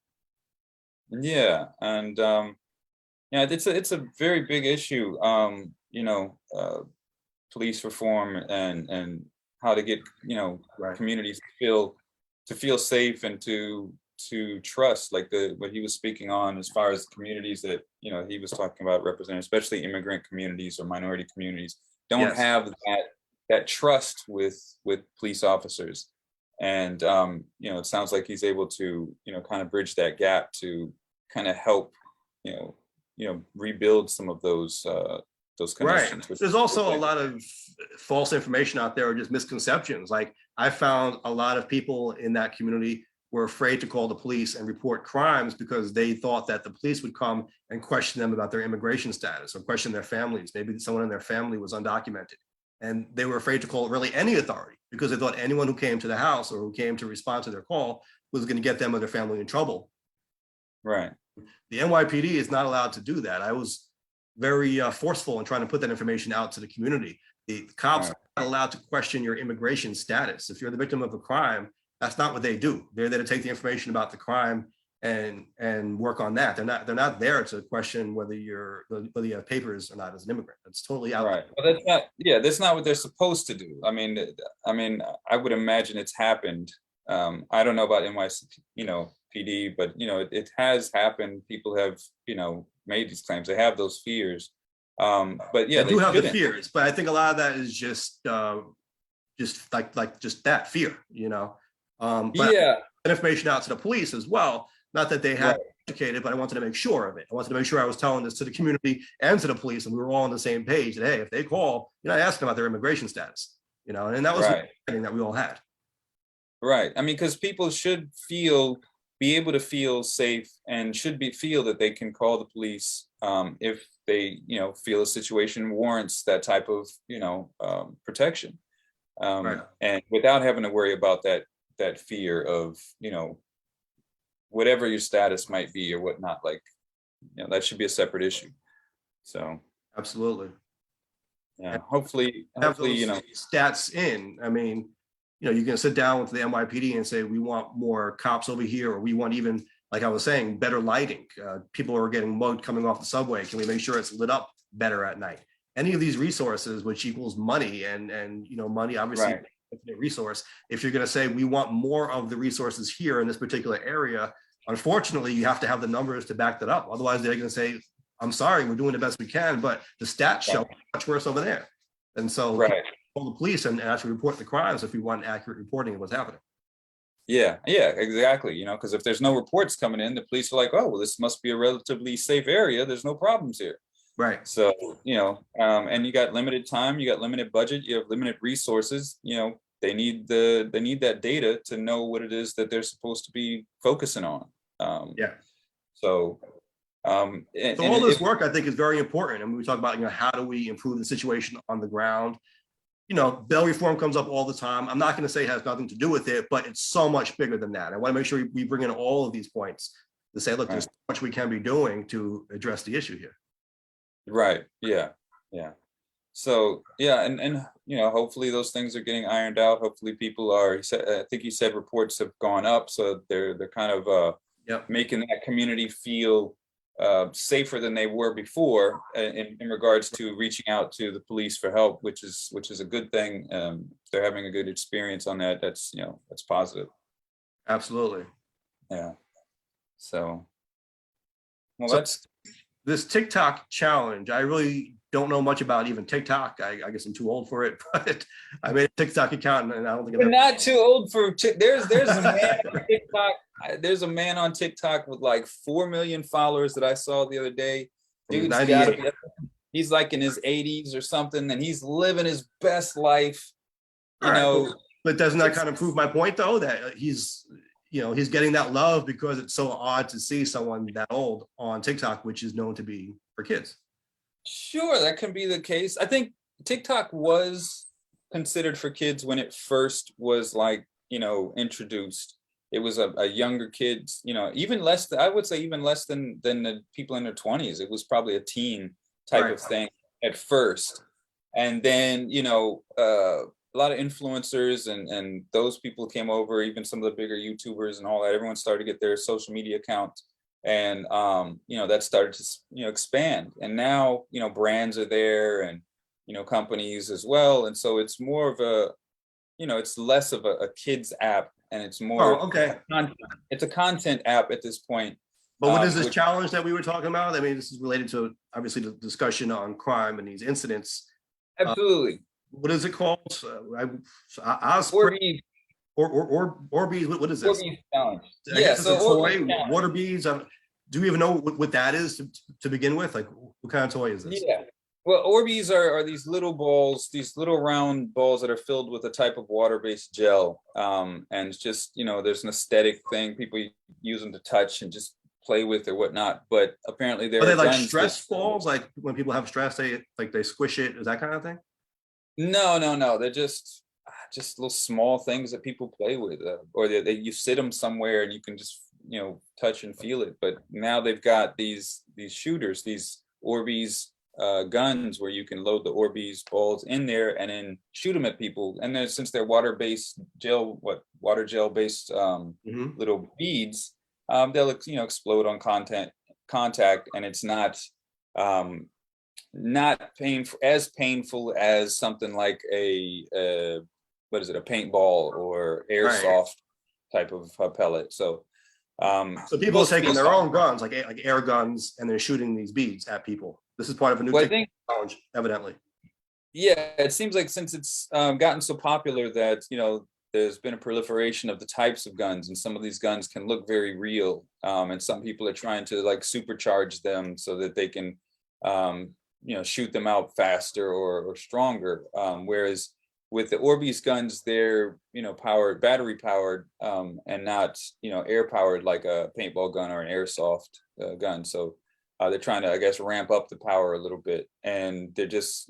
Yeah, and yeah, it's a very big issue. You know, police reform and how to get, you know, Right. communities to feel safe and to trust, like what he was speaking on as far as communities that, you know, he was talking about representing, especially immigrant communities or minority communities, don't Yes. have that trust with police officers. And you know, it sounds like he's able to, you know, kind of bridge that gap to kind of help, you know, rebuild some of those Right. connections. There's also a lot of false information out there, or just misconceptions. Like, I found a lot of people in that community were afraid to call the police and report crimes because they thought that the police would come and question them about their immigration status or question their families. Maybe someone in their family was undocumented. And they were afraid to call really any authority because they thought anyone who came to the house or who came to respond to their call was going to get them or their family in trouble. Right. The NYPD is not allowed to do that. I was very forceful in trying to put that information out to the community. The cops are not allowed to question your immigration status. If you're the victim of a crime, that's not what they do. They're there to take the information about the crime and work on that. They're not there to question whether you have papers or not as an immigrant. It's totally out. Right. Well, that's not what they're supposed to do. I mean, I would imagine it's happened. I don't know about NYC, PD, but it has happened. People have, made these claims. They have those fears. But yeah, they do have shouldn't. the fears, but I think a lot of that is just that fear, but Yeah. information out to the police as well. Not that they had Right. educated, but I wanted to make sure of it. I wanted to make sure I was telling this to the community and to the police, and we were all on the same page. That hey, if they call, you're not asking about their immigration status, and that was Right. the thing that we all had. Right. I mean, because people should be able to feel safe and should feel that they can call the police if they, feel a situation warrants that type of, protection. Right. And without having to worry about that fear of, whatever your status might be or whatnot, that should be a separate issue. So Absolutely. yeah, hopefully, Have those stats in. I mean, you can sit down with the NYPD and say, we want more cops over here, or we want even, like I was saying, better lighting. People are getting mugged coming off the subway. Can we make sure it's lit up better at night? Any of these resources, which equals money, and money obviously Right. infinite resource. If you're going to say we want more of the resources here in this particular area, unfortunately, you have to have the numbers to back that up. Otherwise, they're going to say, I'm sorry, we're doing the best we can, but the stats show much worse over there. And so call the police and actually report the crimes if we want accurate reporting of what's happening. Yeah, exactly. Because if there's no reports coming in, the police are like, oh, well, this must be a relatively safe area. There's no problems here. Right. So, and you got limited time, you got limited budget, you have limited resources, they need that data to know what it is that they're supposed to be focusing on. So all this work, I think, is very important. And we talk about, how do we improve the situation on the ground? Bail reform comes up all the time. I'm not going to say it has nothing to do with it, but it's so much bigger than that. I want to make sure we bring in all of these points to say, look, there's so much we can be doing to address the issue here. Right. Yeah. So yeah, and hopefully those things are getting ironed out. Hopefully people are. I think you said reports have gone up, so they're kind of making that community feel safer than they were before in regards to reaching out to the police for help, which is a good thing. They're having a good experience on that. That's positive. Absolutely. Yeah. So, that's this TikTok challenge. I really don't know much about even TikTok. I guess I'm too old for it, but I made a TikTok account and I don't think you're not too old for there's a man on TikTok. There's a man on TikTok with like 4 million followers that I saw the other day. Dude's he's like in his 80s or something, and he's living his best life. But doesn't that kind of prove my point though, that he's getting that love because it's so odd to see someone that old on TikTok, which is known to be for kids. Sure, that can be the case. I think TikTok was considered for kids when it first was introduced. It was a younger kids, even less, I would say even less than the people in their 20s. It was probably a teen type of thing at first. And then, a lot of influencers and those people came over, even some of the bigger YouTubers and all that. Everyone started to get their social media account, and that started to expand. And now brands are there, and companies as well. And so it's more of a it's less of a kids app, and it's more content. It's a content app at this point. But what is this challenge that we were talking about? I mean, this is related to obviously the discussion on crime and these incidents. Absolutely. What is it called? Orbeez. Orbeez. What is this? Orbeez challenge. I guess it's a toy. Water beads. Do we even know what that is to begin with? Like, what kind of toy is this? Yeah. Well, Orbeez are these little balls, these little round balls that are filled with a type of water-based gel. And it's just, there's an aesthetic thing. People use them to touch and just play with or whatnot. But apparently are they like stress balls? Like when people have stress, they squish it. Is that kind of thing? No. They're just little small things that people play with, or you sit them somewhere and you can just touch and feel it. But now they've got these shooters, these Orbeez guns, where you can load the Orbeez balls in there and then shoot them at people. And then since they're water gel based little beads, they'll explode on contact, and it's not painful as something like a what is it, a paintball or airsoft type of pellet. So so people are taking their own guns, like air guns, and they're shooting these beads at people. This is part of a new challenge, evidently. Yeah, it seems like since it's gotten so popular that there's been a proliferation of the types of guns, and some of these guns can look very real, and some people are trying to like supercharge them so that they can shoot them out faster or stronger, whereas with the Orbeez guns, they're battery powered, and not air powered like a paintball gun or an airsoft gun. So they're trying to, I guess, ramp up the power a little bit, and they're just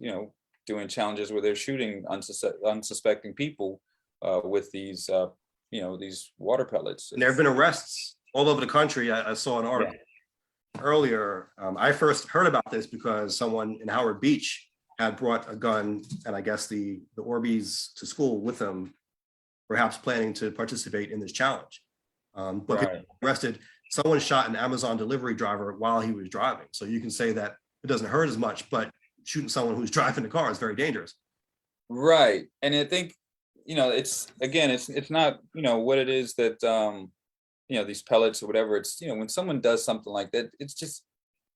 doing challenges where they're shooting unsuspecting people with these these water pellets. And there have been arrests all over the country. I saw an article earlier. I first heard about this because someone in Howard Beach had brought a gun, and I guess the Orbeez to school with them, perhaps planning to participate in this challenge. But people arrested. Someone shot an Amazon delivery driver while he was driving. So you can say that it doesn't hurt as much, but shooting someone who's driving the car is very dangerous. Right, and I think it's not what it is that these pellets or whatever. It's when someone does something like that, it's just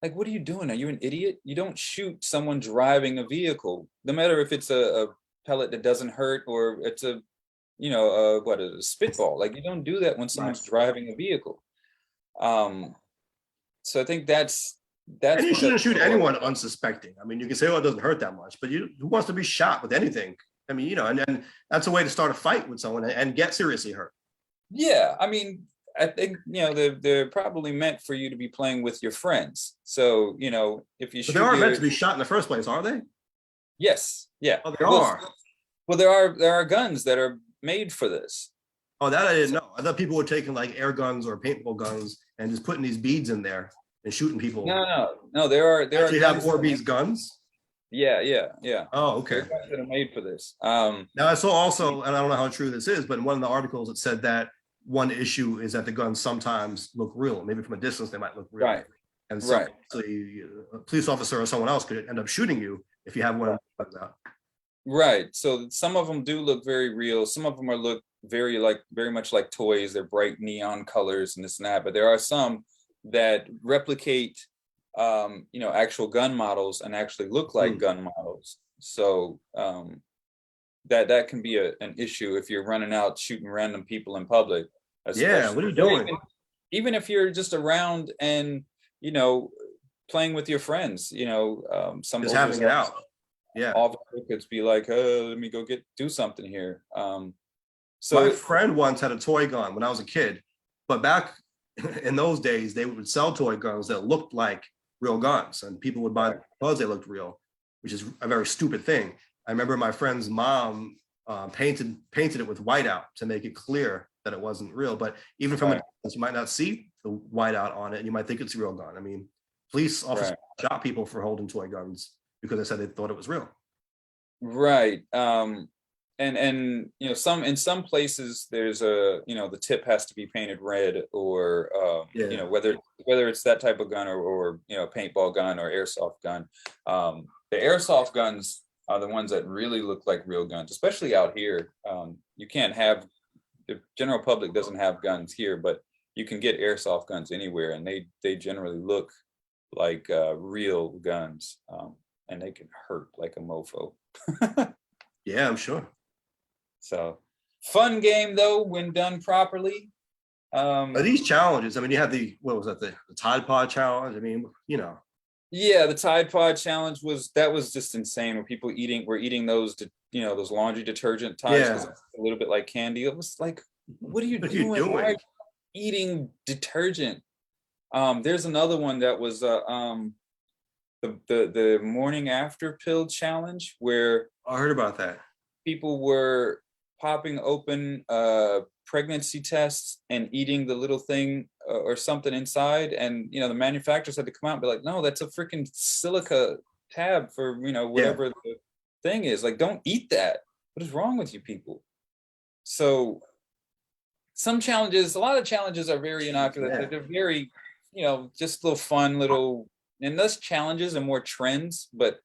like, what are you doing? Are you an idiot? You don't shoot someone driving a vehicle, no matter if it's a pellet that doesn't hurt or it's a spitball. Like, you don't do that when someone's driving a vehicle. So I think that's and you shouldn't shoot anyone unsuspecting. I mean, you can say, oh, it doesn't hurt that much, but who wants to be shot with anything? I mean, and that's a way to start a fight with someone and get seriously hurt. Yeah, I mean, I think they're probably meant for you to be playing with your friends. So if you shoot, they aren't meant to be shot in the first place, are they? Yes. Yeah. Oh, they are. Well, there are guns that are made for this. Oh, that I didn't know. I thought people were taking like air guns or paintball guns and just putting these beads in there and shooting people. No. There are actually have Orbeez guns. Yeah. Oh, okay. Guns that are made for this. Now I saw also, and I don't know how true this is, but in one of the articles it said that one issue is that the guns sometimes look real. Maybe from a distance they might look real. Right. And so a police officer or someone else could end up shooting you if you have one of those out. Right. So some of them do look very real. Some of them look very much like toys. They're bright neon colors and this and that. But there are some that replicate actual gun models and actually look like gun models. So that can be an issue if you're running out shooting random people in public. Yeah, what are you doing? Even if you're just around and playing with your friends, some just having it out. Yeah, officer could be like, let me go do something here. So my friend once had a toy gun when I was a kid, but back in those days they would sell toy guns that looked like real guns, and people would buy them because they looked real, which is a very stupid thing. I remember my friend's mom painted it with whiteout to make it clear that it wasn't real. But even from a distance, you might not see the whiteout on it, and you might think it's a real gun. I mean, police officers shot people for holding toy guns because they said they thought it was real. Right. And in some places there's the tip has to be painted red, or whether it's that type of gun or paintball gun or airsoft gun. The airsoft guns are the ones that really look like real guns, especially out here. You can't have, the general public doesn't have guns here, but you can get airsoft guns anywhere, and they generally look like real guns, and they can hurt like a mofo. Yeah, I'm sure. So fun game though when done properly. Are these challenges? I mean, you have the Tide Pod challenge. I mean, Yeah, the Tide Pod challenge was just insane. Where people were eating those, those laundry detergent Tides, because it's a little bit like candy. It was like, what are you doing? Why are you eating detergent? There's another one that was the morning after pill challenge, where I heard about that. People were popping open pregnancy tests and eating the little thing or something inside, and the manufacturers had to come out and be like, no, that's a freaking silica tab for whatever the thing is. Like, don't eat that. What is wrong with you people? So some challenges, a lot of challenges are very innocuous. Yeah. They're very, just little fun little, and less challenges and more trends. But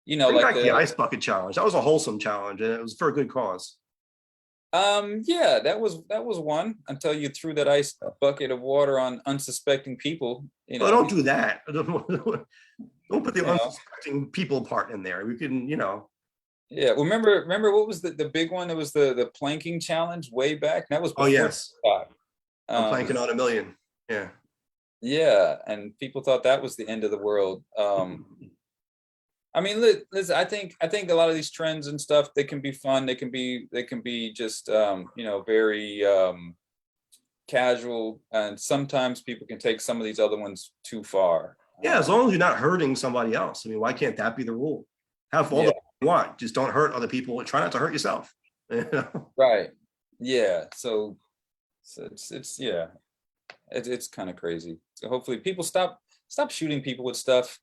Bring like back the ice bucket challenge. That was a wholesome challenge, and it was for a good cause. yeah, that was one until you threw that ice bucket of water on unsuspecting people. Well, don't do that. Don't put the know. unsuspecting people part in there. We can, Yeah, well, remember what was the big one? It was the planking challenge way back. That was Oh, before yes. TikTok. I'm planking on a million. Yeah. Yeah, and people thought that was the end of the world. I mean, listen, I think a lot of these trends and stuff, they can be fun. They can be just very casual, and sometimes people can take some of these other ones too far. Yeah, as long as you're not hurting somebody else. I mean, why can't that be the rule? Have all the you want, just don't hurt other people. Try not to hurt yourself. Right. Yeah. So it's yeah, it's kind of crazy. So hopefully people stop shooting people with stuff.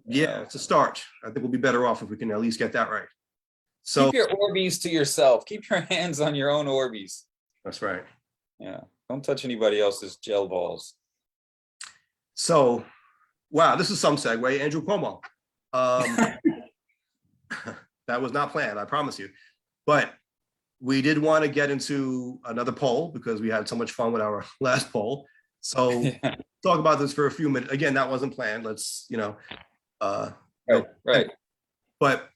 Yeah, it's a start. I think we'll be better off if we can at least get that right. So keep your Orbeez to yourself. Keep your hands on your own Orbeez. that's right. Yeah. Don't touch anybody else's gel balls. So, wow, this is some segue. Andrew Cuomo. That was not planned, I promise you. But we did want to get into another poll because we had so much fun with our last poll. So talk about this for a few minutes. Again, that wasn't planned. Let's, right. But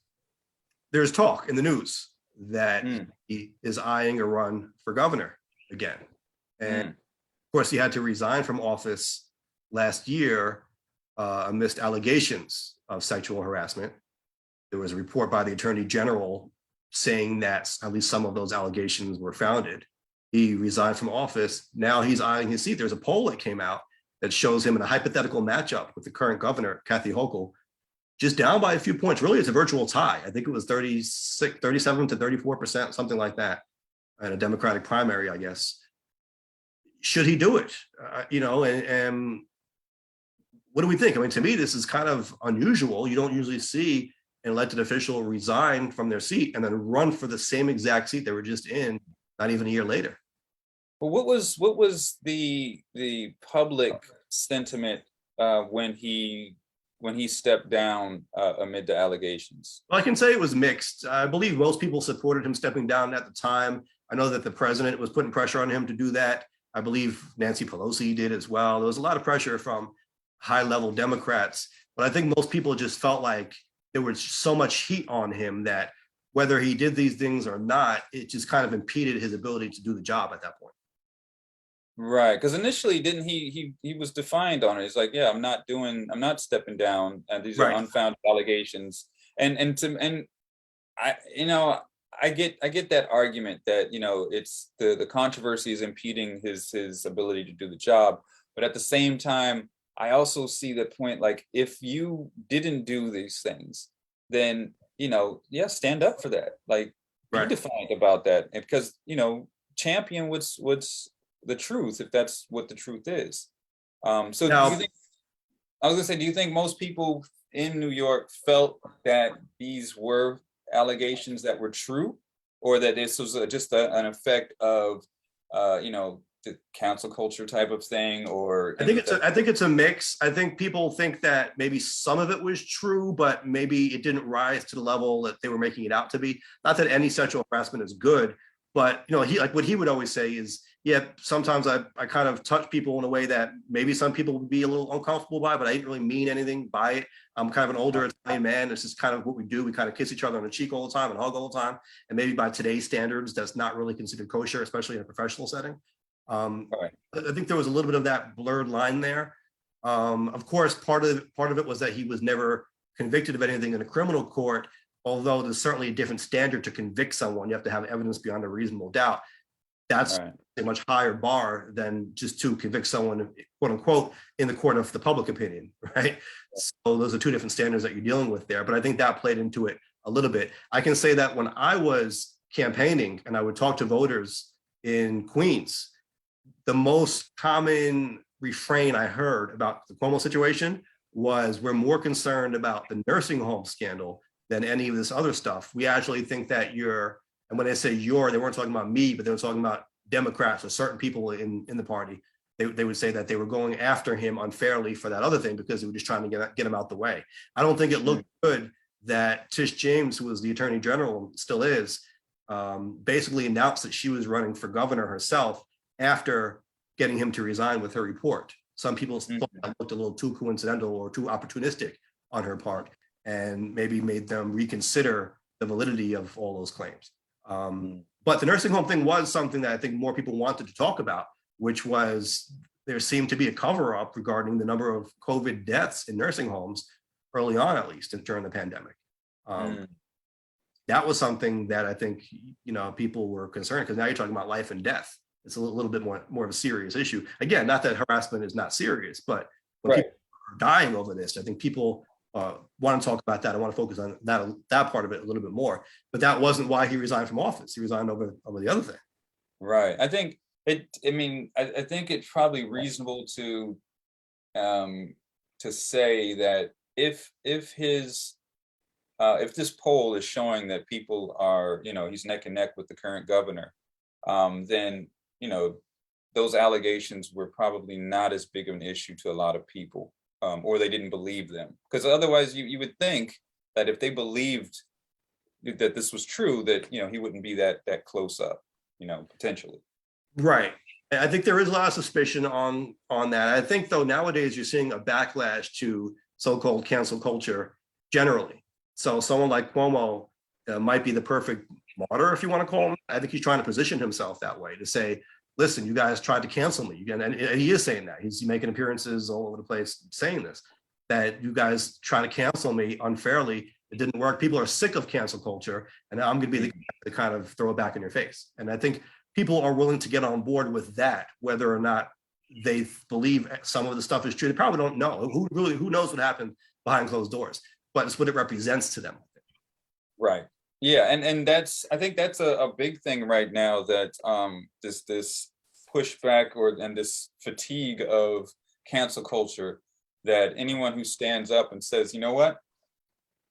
there's talk in the news that he is eyeing a run for governor again. And of course, he had to resign from office last year amidst allegations of sexual harassment. There was a report by the Attorney General saying that at least some of those allegations were founded. He resigned from office. Now he's eyeing his seat. There's a poll that came out that shows him in a hypothetical matchup with the current governor, Kathy Hochul, just down by a few points. Really, it's a virtual tie. I think it was 37 to 34%, something like that, in a Democratic primary, I guess. Should he do it? And what do we think? I mean, to me, this is kind of unusual. You don't usually see an elected official resign from their seat and then run for the same exact seat they were just in, not even a year later. Well, what was the public sentiment when he stepped down amid the allegations? Well, I can say it was mixed. I believe most people supported him stepping down at the time. I know that the president was putting pressure on him to do that. I believe Nancy Pelosi did as well. There was a lot of pressure from high-level Democrats, but I think most people just felt like there was so much heat on him that whether he did these things or not, it just kind of impeded his ability to do the job at that point. Right, because initially, didn't he was defined on it. He's like, yeah, I'm not stepping down, and these are unfounded allegations. And I get that argument that it's the controversy is impeding his ability to do the job, but at the same time, I also see the point, like, if you didn't do these things, then stand up for that, like be defiant about that, and because champion what's the truth, if that's what the truth is. So now, do you think most people in New York felt that these were allegations that were true, or that this was just an effect of the cancel culture type of thing? Or I think it's a mix. I think people think that maybe some of it was true, but maybe it didn't rise to the level that they were making it out to be. Not that any sexual harassment is good, but what he would always say is, yeah, sometimes I kind of touch people in a way that maybe some people would be a little uncomfortable by, but I didn't really mean anything by it. I'm kind of an older Italian man. It's just kind of what we do. We kind of kiss each other on the cheek all the time and hug all the time. And maybe by today's standards, that's not really considered kosher, especially in a professional setting. I think there was a little bit of that blurred line there. Of course, part of it was that he was never convicted of anything in a criminal court, although there's certainly a different standard to convict someone. You have to have evidence beyond a reasonable doubt. That's a much higher bar than just to convict someone, quote unquote, in the court of the public opinion, right? So those are two different standards that you're dealing with there. But I think that played into it a little bit. I can say that when I was campaigning and I would talk to voters in Queens, the most common refrain I heard about the Cuomo situation was, we're more concerned about the nursing home scandal than any of this other stuff. We actually think that and when they say they weren't talking about me, but they were talking about Democrats or certain people in the party, they would say that they were going after him unfairly for that other thing because they were just trying to get him out the way. I don't think it looked good that Tish James, who was the Attorney General, still is, basically announced that she was running for governor herself after getting him to resign with her report. Some people thought that looked a little too coincidental or too opportunistic on her part, and maybe made them reconsider the validity of all those claims. But the nursing home thing was something that I think more people wanted to talk about, which was there seemed to be a cover-up regarding the number of COVID deaths in nursing homes early on, at least during the pandemic. That was something that I think, people were concerned, because now you're talking about life and death. It's a little bit more of a serious issue. Again, not that harassment is not serious, but when people are dying over this, I think people want to talk about that. I want to focus on that part of it a little bit more. But that wasn't why he resigned from office. He resigned over the other thing. Right. I think I think it's probably reasonable to say that if this poll is showing that people are, he's neck and neck with the current governor, then, those allegations were probably not as big of an issue to a lot of people, or they didn't believe them. Because otherwise you would think that if they believed that this was true, that, he wouldn't be that close up, potentially. Right. I think there is a lot of suspicion on that. I think, though, nowadays you're seeing a backlash to so-called cancel culture generally. So someone like Cuomo might be the perfect martyr, if you want to call him. I think he's trying to position himself that way, to say, listen, you guys tried to cancel me. And he is saying that. He's making appearances all over the place saying this, that you guys try to cancel me unfairly. It didn't work. People are sick of cancel culture, and I'm going to be the guy to kind of throw it back in your face. And I think people are willing to get on board with that, whether or not they believe some of the stuff is true. They probably don't know. Who knows what happened behind closed doors? But it's what it represents to them. Right. Yeah, and I think that's a big thing right now, that this pushback and this fatigue of cancel culture, that anyone who stands up and says, you know what,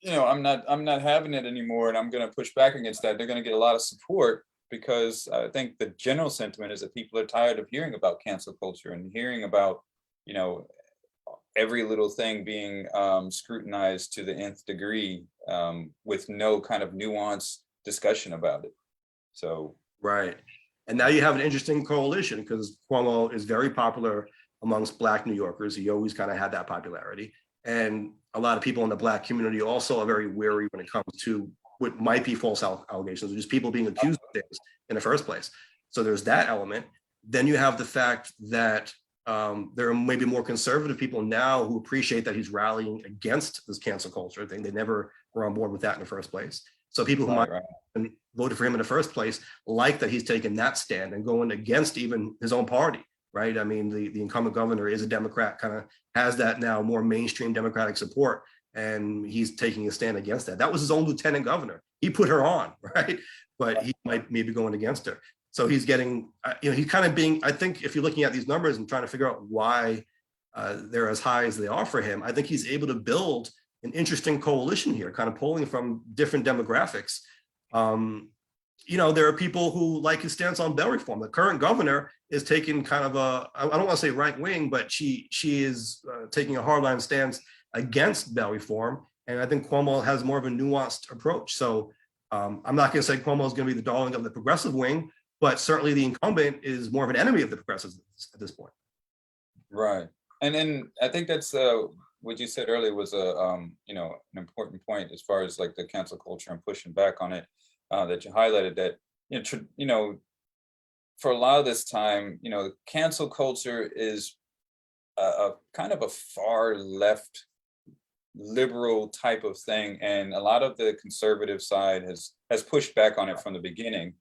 I'm not having it anymore, and I'm going to push back against that, they're going to get a lot of support, because I think the general sentiment is that people are tired of hearing about cancel culture and hearing about, every little thing being scrutinized to the nth degree, with no kind of nuanced discussion about it. So right. And now you have an interesting coalition, because Cuomo is very popular amongst Black New Yorkers. He always kind of had that popularity. And a lot of people in the Black community also are very wary when it comes to what might be false allegations, or just people being accused of things in the first place. So there's that element. Then you have the fact that there are maybe more conservative people now who appreciate that he's rallying against this cancel culture thing. They never were on board with that in the first place. So people who might have voted for him in the first place like that he's taken that stand and going against even his own party, right? I mean, the incumbent governor is a Democrat, kind of has that now more mainstream Democratic support, and he's taking a stand against that. That was his own lieutenant governor. He put her on, right? But he might maybe going against her. So he's getting, he's kind of being, I think if you're looking at these numbers and trying to figure out why they're as high as they are for him, I think he's able to build an interesting coalition here, kind of pulling from different demographics. There are people who like his stance on bail reform. The current governor is taking kind of I don't want to say right wing, but she is taking a hardline stance against bail reform. And I think Cuomo has more of a nuanced approach. So I'm not going to say Cuomo is going to be the darling of the progressive wing, but certainly the incumbent is more of an enemy of the progressives at this point. Right. And then I think that's what you said earlier was an important point as far as like the cancel culture and pushing back on it, that you highlighted, that, for a lot of this time, cancel culture is a kind of a far left liberal type of thing. And a lot of the conservative side has pushed back on it from the beginning.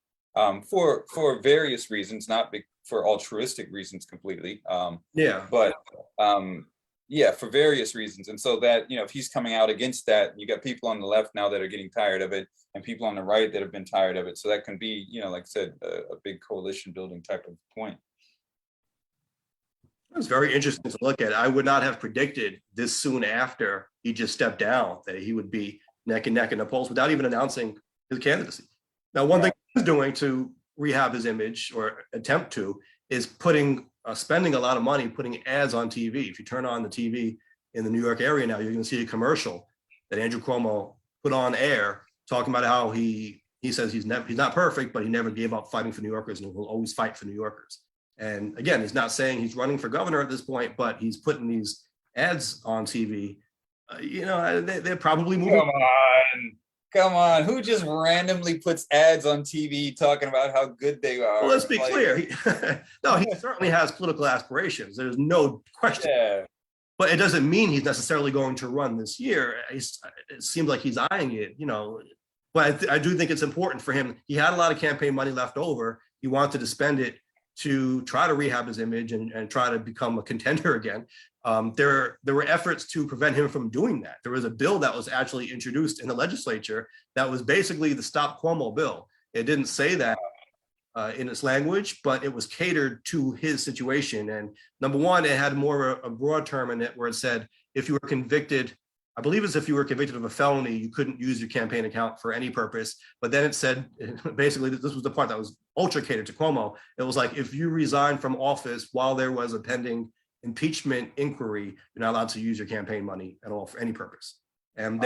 For various reasons, not for altruistic reasons completely. But for various reasons. And so that, if he's coming out against that, you got people on the left now that are getting tired of it, and people on the right that have been tired of it. So that can be, like I said, a big coalition building type of point. It's very interesting to look at. I would not have predicted this soon after he just stepped down that he would be neck and neck in the polls without even announcing his candidacy. Now, one thing he's doing to rehab his image or attempt to is spending a lot of money putting ads on TV. If you turn on the TV in the New York area now, you're going to see a commercial that Andrew Cuomo put on air talking about how he says he's not perfect, but he never gave up fighting for New Yorkers and will always fight for New Yorkers. And again, he's not saying he's running for governor at this point, but he's putting these ads on TV. They're probably moving. Come on. Who just randomly puts ads on TV talking about how good they are? Well, let's be clear. He certainly has political aspirations. There's no question. Yeah. But it doesn't mean he's necessarily going to run this year. It seems like he's eyeing it, But I do think it's important for him. He had a lot of campaign money left over. He wanted to spend it to try to rehab his image and try to become a contender again. There were efforts to prevent him from doing that. There was a bill that was actually introduced in the legislature that was basically the Stop Cuomo bill. It didn't say that in its language, but it was catered to his situation. And number one, it had more of a broad term in it where it said, if you were convicted, I believe it's if you were convicted of a felony, you couldn't use your campaign account for any purpose. But then it said, basically, this was the part that was ultra catered to Cuomo. It was like, if you resigned from office while there was a pending impeachment inquiry, you're not allowed to use your campaign money at all for any purpose. And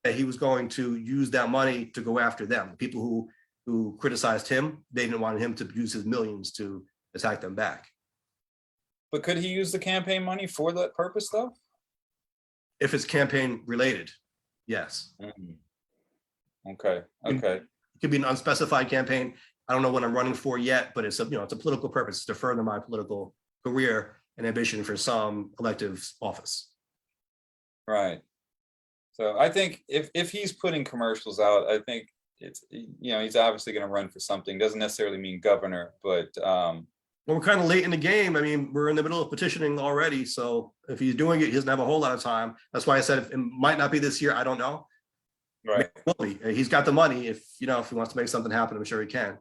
he was going to use that money to go after them. The people who criticized him, they didn't want him to use his millions to attack them back. But could he use the campaign money for that purpose, though? If it's campaign related, yes. Okay. It could be an unspecified campaign. I don't know what I'm running for yet, but it's a political purpose to further my political career and ambition for some elective office. Right. So I think if he's putting commercials out, I think it's, he's obviously going to run for something. Doesn't necessarily mean governor, but well, we're kind of late in the game. I mean, we're in the middle of petitioning already. So if he's doing it, he doesn't have a whole lot of time. That's why I said it might not be this year. I don't know. Right. He's got the money. If he wants to make something happen, I'm sure he can.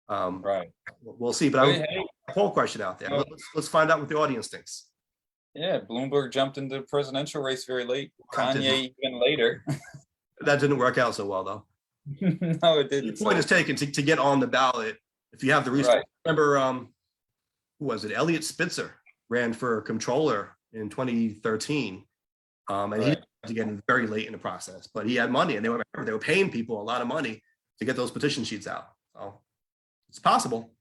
Right. We'll see. But I have a poll question out there. Let's find out what the audience thinks. Yeah, Bloomberg jumped into the presidential race very late. Kanye even later. That didn't work out so well, though. No, it didn't. The point is taken to get on the ballot. If you have the research, remember, who was it? Elliot Spitzer ran for comptroller in 2013, and he was getting very late in the process. But he had money, and they were paying people a lot of money to get those petition sheets out. So it's possible.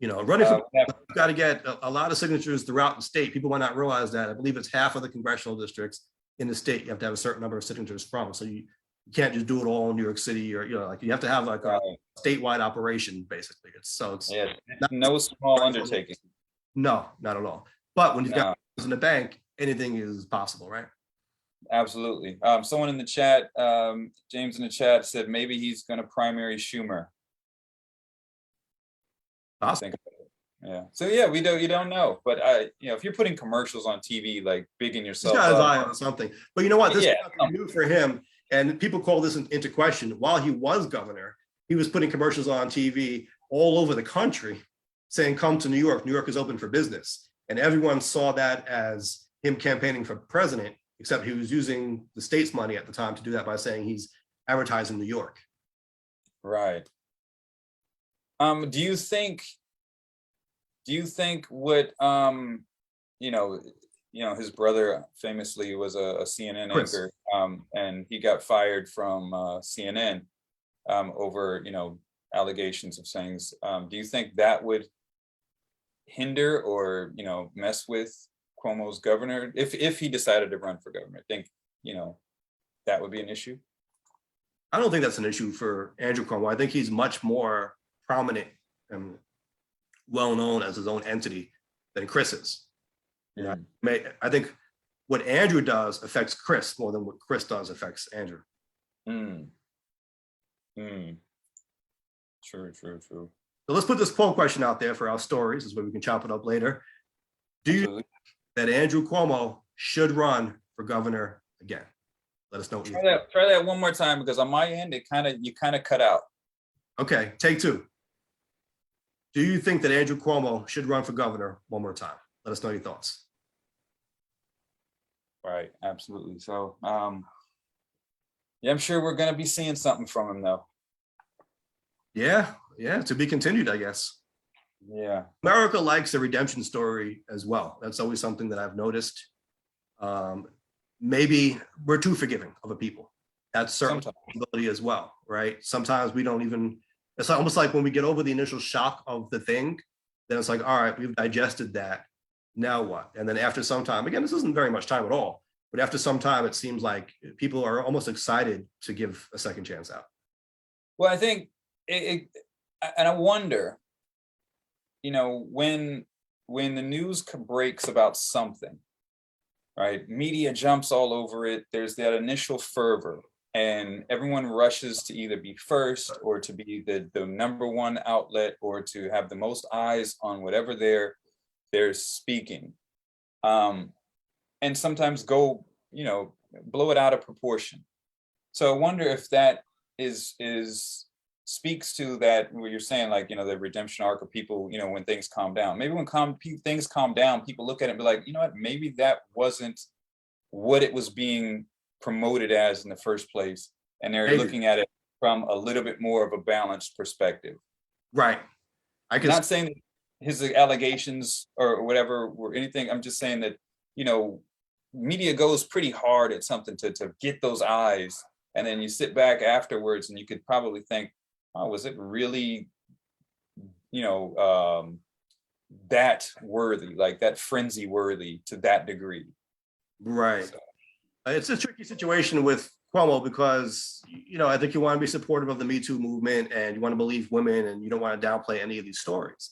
Running for you've got to get a lot of signatures throughout the state. People might not realize that. I believe it's half of the congressional districts in the state. You have to have a certain number of signatures from. So you can't just do it all in New York City, or you have to have like a statewide operation. Basically, it's no small undertaking. No, not at all. But when you've got in the bank, anything is possible, right? Absolutely. Someone in the chat, James in the chat said maybe he's going to primary Schumer. Awesome. Yeah. So yeah, you don't know, but if you're putting commercials on TV, like bigging yourself he's got his up, eye on something. But you know what? This is new for him, and people call this into question. While he was governor, he was putting commercials on TV all over the country, saying, "Come to New York. New York is open for business," and everyone saw that as him campaigning for president. Except he was using the state's money at the time to do that by saying he's advertising New York. Right. Do you think what his brother famously was a CNN anchor, and he got fired from CNN over allegations of things. Do you think that would hinder or mess with Cuomo's governor if he decided to run for governor? I think that would be an issue. I don't think that's an issue for Andrew Cuomo. I think he's much more prominent and well known as his own entity than Chris is. I think what Andrew does affects Chris more than what Chris does affects Andrew. True. So let's put this poll question out there for our stories. This is where we can chop it up later. Do you think that Andrew Cuomo should run for governor again? Let us know. Try that one more time, because on my end, you kind of cut out. Okay, take two. Do you think that Andrew Cuomo should run for governor one more time? Let us know your thoughts. Right, absolutely. So, I'm sure we're going to be seeing something from him, though. Yeah, yeah, to be continued, I guess. Yeah. America likes a redemption story as well. That's always something that I've noticed. Maybe we're too forgiving of a people. That's certainly a possibility as well, right? Sometimes we don't even, it's almost like when we get over the initial shock of the thing, then it's like, all right, we've digested that. Now what? And then after some time, again, this isn't very much time at all, but after some time, it seems like people are almost excited to give a second chance out. Well, I think and I wonder, when the news breaks about something, right? Media jumps all over it. There's that initial fervor, and everyone rushes to either be first or to be the number one outlet or to have the most eyes on whatever they're speaking. And sometimes go, blow it out of proportion. So I wonder if that is speaks to that what you're saying, like, the redemption arc of people, when things calm down. Maybe when things calm down, people look at it and be like, you know what, maybe that wasn't what it was being promoted as in the first place. And they're Maybe. looking at it from a little bit more of a balanced perspective. Right. I can Not saying that his allegations or whatever were anything. I'm just saying that, media goes pretty hard at something to get those eyes. And then you sit back afterwards and you could probably think, oh, was it really, that worthy, like that frenzy worthy to that degree? Right. So, It's a tricky situation with Cuomo because, I think you want to be supportive of the Me Too movement and you want to believe women and you don't want to downplay any of these stories.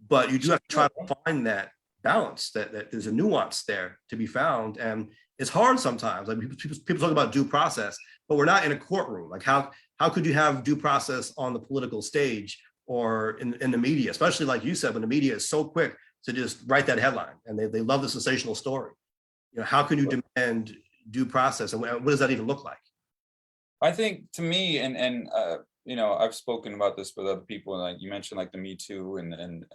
But you do have to try to find that balance, that there's a nuance there to be found. And it's hard sometimes. Like people talk about due process, but we're not in a courtroom. Like how could you have due process on the political stage or in the media, especially like you said, when the media is so quick to just write that headline and they love the sensational story. How can you demand due process and what does that even look like? I think to me, and I've spoken about this with other people, and like you mentioned, like the Me Too and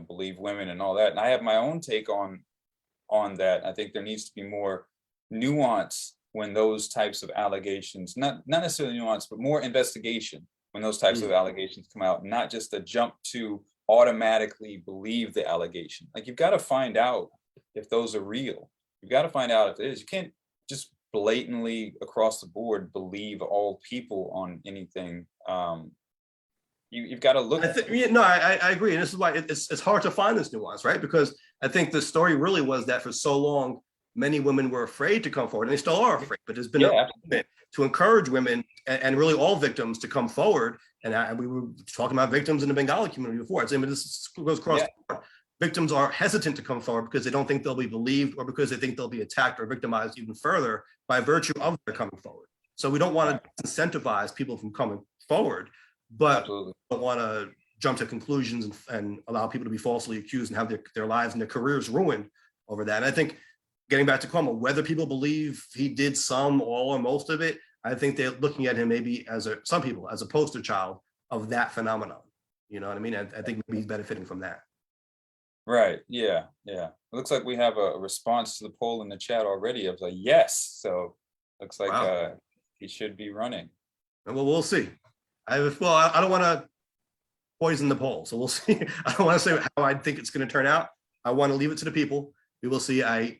believe women and all that. And I have my own take on that. I think there needs to be more nuance when those types of allegations, not necessarily nuance, but more investigation when those types of allegations come out, not just a jump to automatically believe the allegation. Like you've got to find out if those are real. You've got to find out if it is. You can't just blatantly across the board believe all people on anything. You've got to look. I agree, and this is why it's hard to find this nuance, right? Because I think the story really was that for so long, many women were afraid to come forward, and they still are afraid. But there's been a movement to encourage women and really all victims to come forward. And we were talking about victims in the Bengali community before. This goes across. Victims are hesitant to come forward because they don't think they'll be believed or because they think they'll be attacked or victimized even further by virtue of their coming forward. So we don't want to incentivize people from coming forward, but we don't want to jump to conclusions and allow people to be falsely accused and have their lives and their careers ruined over that. And I think getting back to Cuomo, whether people believe he did some, all, or most of it, I think they're looking at him maybe some people as a poster child of that phenomenon. You know what I mean? I think maybe he's benefiting from that. Right. Yeah. Yeah. It looks like we have a response to the poll in the chat already of like, yes. So looks like he should be running. Well, we'll see. I don't want to poison the poll. So we'll see. I don't want to say how I think it's going to turn out. I want to leave it to the people. We will see. I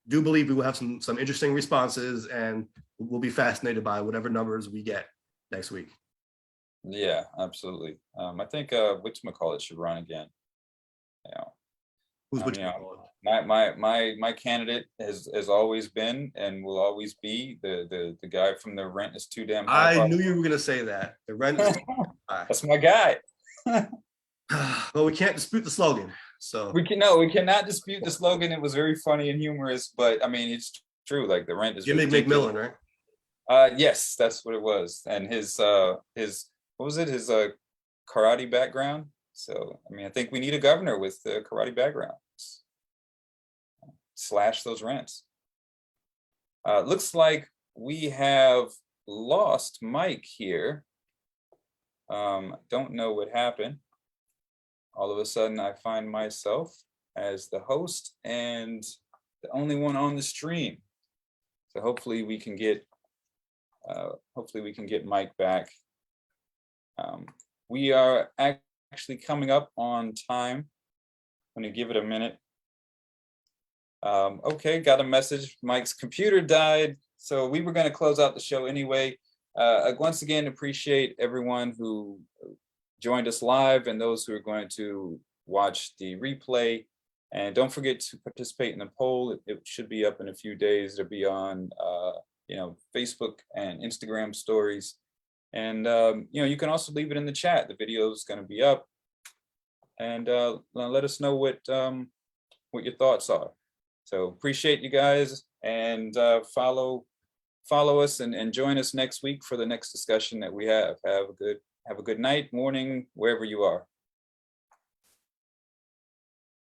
do believe we will have some interesting responses and we'll be fascinated by whatever numbers we get next week. Yeah, absolutely. I think whatchamacallit should run again. Who's my candidate has always been and will always be the guy from The Rent Is Too Damn High. I knew you were going to say that. The Rent Is Too Damn High. That's my guy. Well, we can't dispute the slogan. So we cannot dispute the slogan. It was very funny and humorous, but I mean it's true. Like the rent is Jimmy McMillan, right? Yes, that's what it was. And his what was it? His karate background. So I mean, I think we need a governor with the karate background. Slash those rents. Looks like we have lost Mike here. Don't know what happened. All of a sudden, I find myself as the host and the only one on the stream. So hopefully we can get Mike back. we are actually coming up on time. I'm gonna give it a minute. Okay, got a message. Mike's computer died, so we were gonna close out the show anyway. I once again appreciate everyone who joined us live and those who are going to watch the replay. And don't forget to participate in the poll. It should be up in a few days. It'll be on Facebook and Instagram stories. And you can also leave it in the chat. The video is going to be up. And let us know what your thoughts are. So appreciate you guys, and follow us and join us next week for the next discussion that we have. Have a good night, morning, wherever you are.